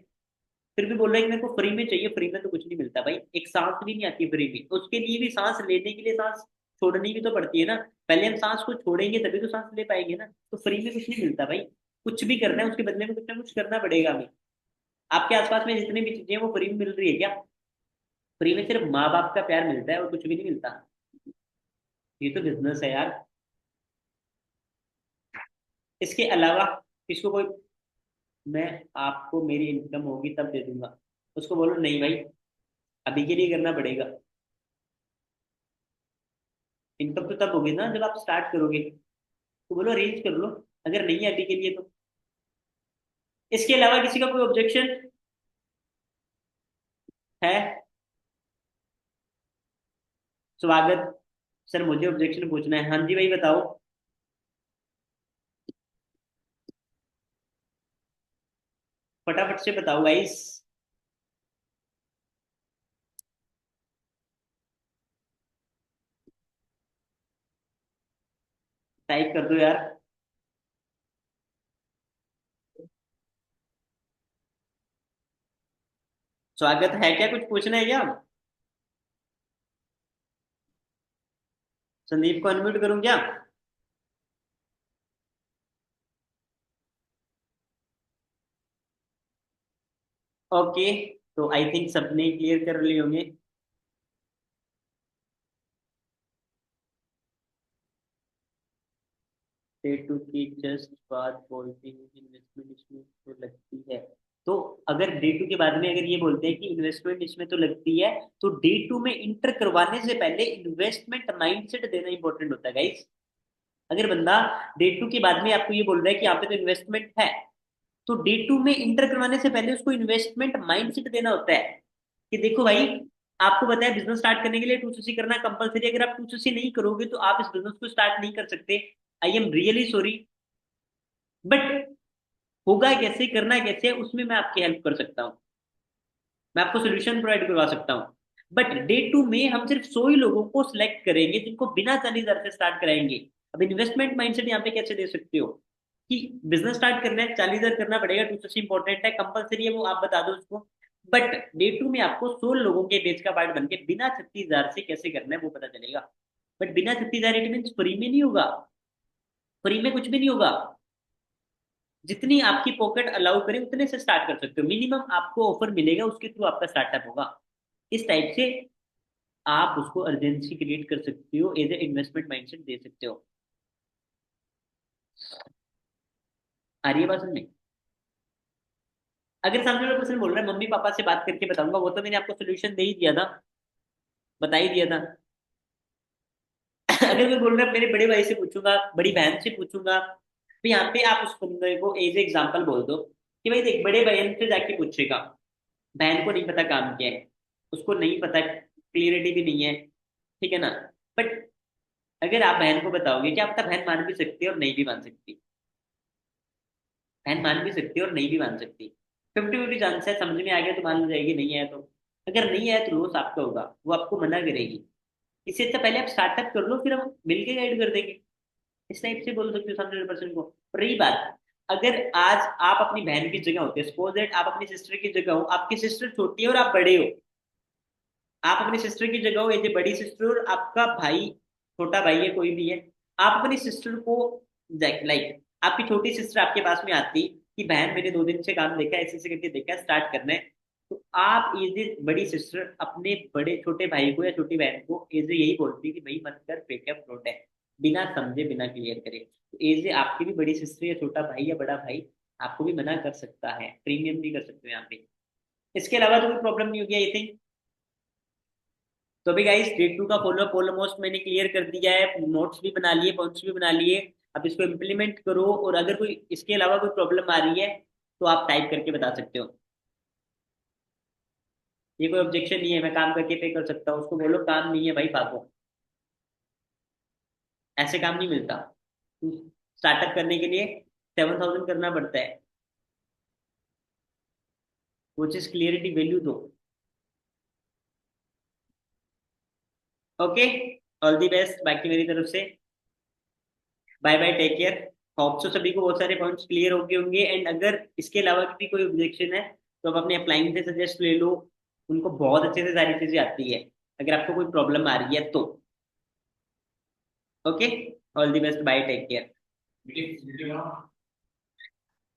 फिर भी बोल रहा है कि मेरे को फ्री में चाहिए, फ्री में तो कुछ नहीं मिलता भाई, एक सांस भी नहीं आती फ्री में, उसके लिए भी सांस लेने के लिए सांस छोड़नी भी तो पड़ती है ना। पहले हम सांस को छोड़ेंगे तभी तो सांस ले पाएंगे ना। तो फ्री में कुछ नहीं मिलता भाई, कुछ भी करना है उसके बदले में कुछ ना कुछ करना पड़ेगा हमें। आपके आसपास में जितनी भी चीजें हैं वो फ्री में मिल रही है क्या? फ्री में सिर्फ माँ बाप का प्यार मिलता है और कुछ भी नहीं मिलता। ये तो बिजनेस है यार। इसके अलावा इसको कोई, मैं आपको मेरी इनकम होगी तब दे दूंगा, उसको बोलो नहीं भाई, अभी के लिए करना पड़ेगा। इनकम तो तब होगी ना जब आप स्टार्ट करोगे, तो बोलो अरेंज कर लो, अगर नहीं है अभी के लिए तो। इसके अलावा किसी का कोई ऑब्जेक्शन है? स्वागत। सर मुझे ऑब्जेक्शन पूछना है, हाँ जी भाई बताओ। फटाफट से बताओ गाइस। टाइप कर दो यार। स्वागत है क्या? कुछ पूछना है क्या? संदीप को अनम्यूट करूं क्या? ओके, तो आई थिंक सबने क्लियर कर लिए होंगे। डे टू की जस्ट बात बोलते हैं कि इन्वेस्टमेंट इसमें तो लगती है। तो अगर डे टू के बाद में अगर ये बोलते हैं कि इन्वेस्टमेंट इसमें तो लगती है, तो डे टू में इंटर करवाने से पहले इन्वेस्टमेंट माइंडसेट देना इंपॉर्टेंट होता है गाइस। अगर बंदा डे टू के बाद में आपको ये बोल रहा है कि यहाँ पे तो इन्वेस्टमेंट है, तो डे टू में इंटर करवाने से पहले उसको इन्वेस्टमेंट माइंडसेट देना होता है कि देखो भाई, आपको पता है बिजनेस स्टार्ट करने के लिए 2cc करना कंपलसरी। अगर आप 2cc नहीं करोगे तो आप इस बिजनेस को स्टार्ट नहीं कर सकते। I am really sorry, but होगा कैसे, करना कैसे है, उसमें मैं आपकी हेल्प कर सकता हूँ। मैं आपको सोल्यूशन प्रोवाइड करवा सकता हूँ। बट डे टू में हम सिर्फ 100 ही लोगों को सिलेक्ट करेंगे जिनको बिना 40,000 से स्टार्ट कराएंगे। अब इन्वेस्टमेंट माइंडसेट यहाँ पे कैसे दे सकते हो कि बिजनेस स्टार्ट करना है, 40,000 करना पड़ेगा, 2cc इंपॉर्टेंट है, कंपलसरी है, वो आप बता दो उसको। बट डे टू में आपको 16 लोगों के बेच का पार्ट बन के बिना 36,000 से कैसे करना है वो पता चलेगा। बट बिना 36,000 इट मीन फ्री में नहीं होगा। फ्री में कुछ भी नहीं होगा। जितनी आपकी पॉकेट अलाउ करे उतने से स्टार्ट कर सकते हो। मिनिमम आपको ऑफर मिलेगा, उसके थ्रू आपका स्टार्टअप होगा। इस टाइप से आप उसको अर्जेंसी क्रिएट कर सकते हो, एज ए इन्वेस्टमेंट माइंडसेट दे सकते हो। आ रही है बात समझ में? अगर सामने वाला पर्सन बोल रहा है मम्मी पापा से बात करके बताऊंगा, वो तो मैंने आपको सोल्यूशन दे ही दिया था, बता ही दिया था। अगर कोई बोल रहा है मेरे बड़े भाई से पूछूंगा, बड़ी बहन से पूछूंगा, तो यहाँ पे आप उस बंदे को एज ए एग्जाम्पल बोल दो कि भाई देख, बड़े बहन से जाके पूछेगा, बहन को नहीं पता काम क्या है, उसको नहीं पता, क्लियरिटी भी नहीं है, ठीक है ना। बट अगर आप बहन को बताओगे, क्या पता बहन मान भी सकती है और नहीं भी मान सकती। बहन मान भी सकती है और नहीं भी मान सकती। 50-50 चांस है, समझ में आ गया तो मान जाएगी, नहीं आया तो, अगर नहीं आया तो लॉस आपका होगा, वो आपको मना करेगी। इससे अच्छा पहले आप स्टार्टअप कर लो, फिर हम मिलके गाइड कर देंगे। इस टाइप से बोल सकते हो सामने वाले पर्सन को। और रही बात, अगर आज आप अपनी बहन की जगह होते, सपोज दैट आप अपनी सिस्टर की जगह हो, आपकी सिस्टर छोटी है और आप बड़े हो, आप अपनी सिस्टर की जगह हो एज ए बड़ी सिस्टर, और आपका भाई, छोटा भाई है कोई भी है, आप अपनी सिस्टर को लाइक, आपकी छोटी सिस्टर आपके पास में आती कि बहन मैंने 2 दिन से काम देखा है, ऐसे ऐसे करके देखा है, स्टार्ट करना है, तो आप एज ए बड़ी सिस्टर अपने बड़े छोटे भाई को या छोटी बहन को एज ए यही बोलती कि भाई मत कर, फेक है, फ्रॉड है, बिना समझे बिना क्लियर करे। तो एज ए आपकी भी बड़ी सिस्टर या छोटा भाई या बड़ा भाई आपको भी मना कर सकता है, प्रीमियम भी कर सकते हो यहाँ पे। इसके अलावा तो कोई प्रॉब्लम नहीं होगी आई थिंक। तो अभी गाइस डे टू का फॉलो अप ऑलमोस्ट मैंने क्लियर कर दिया है, नोट्स भी बना लिए, पॉइंट्स भी बना लिए। अब इसको इम्प्लीमेंट करो, और अगर कोई इसके अलावा कोई प्रॉब्लम आ रही है तो आप टाइप करके बता सकते हो। ये कोई ऑब्जेक्शन नहीं है, मैं काम करके पे कर सकता हूँ, उसको बोलो काम नहीं है भाई, भागो। ऐसे काम नहीं मिलता। स्टार्टअप करने के लिए 7,000 करना पड़ता है, वो चीज क्लियरिटी वैल्यू दो। ओके, ऑल दी बेस्ट बाकी मेरी तरफ से। Bye bye, take care. Hope so सभी को बहुत सारे पॉइंट्स क्लियर हो गए होंगे, एंड अगर इसके अलावा भी कोई ऑब्जेक्शन है तो आप अपने अपलाइन से सजेस्ट ले लो, उनको बहुत अच्छे से सारी चीजें आती है। अगर आपको कोई प्रॉब्लम आ रही है तो। Okay, all the best, bye, take care.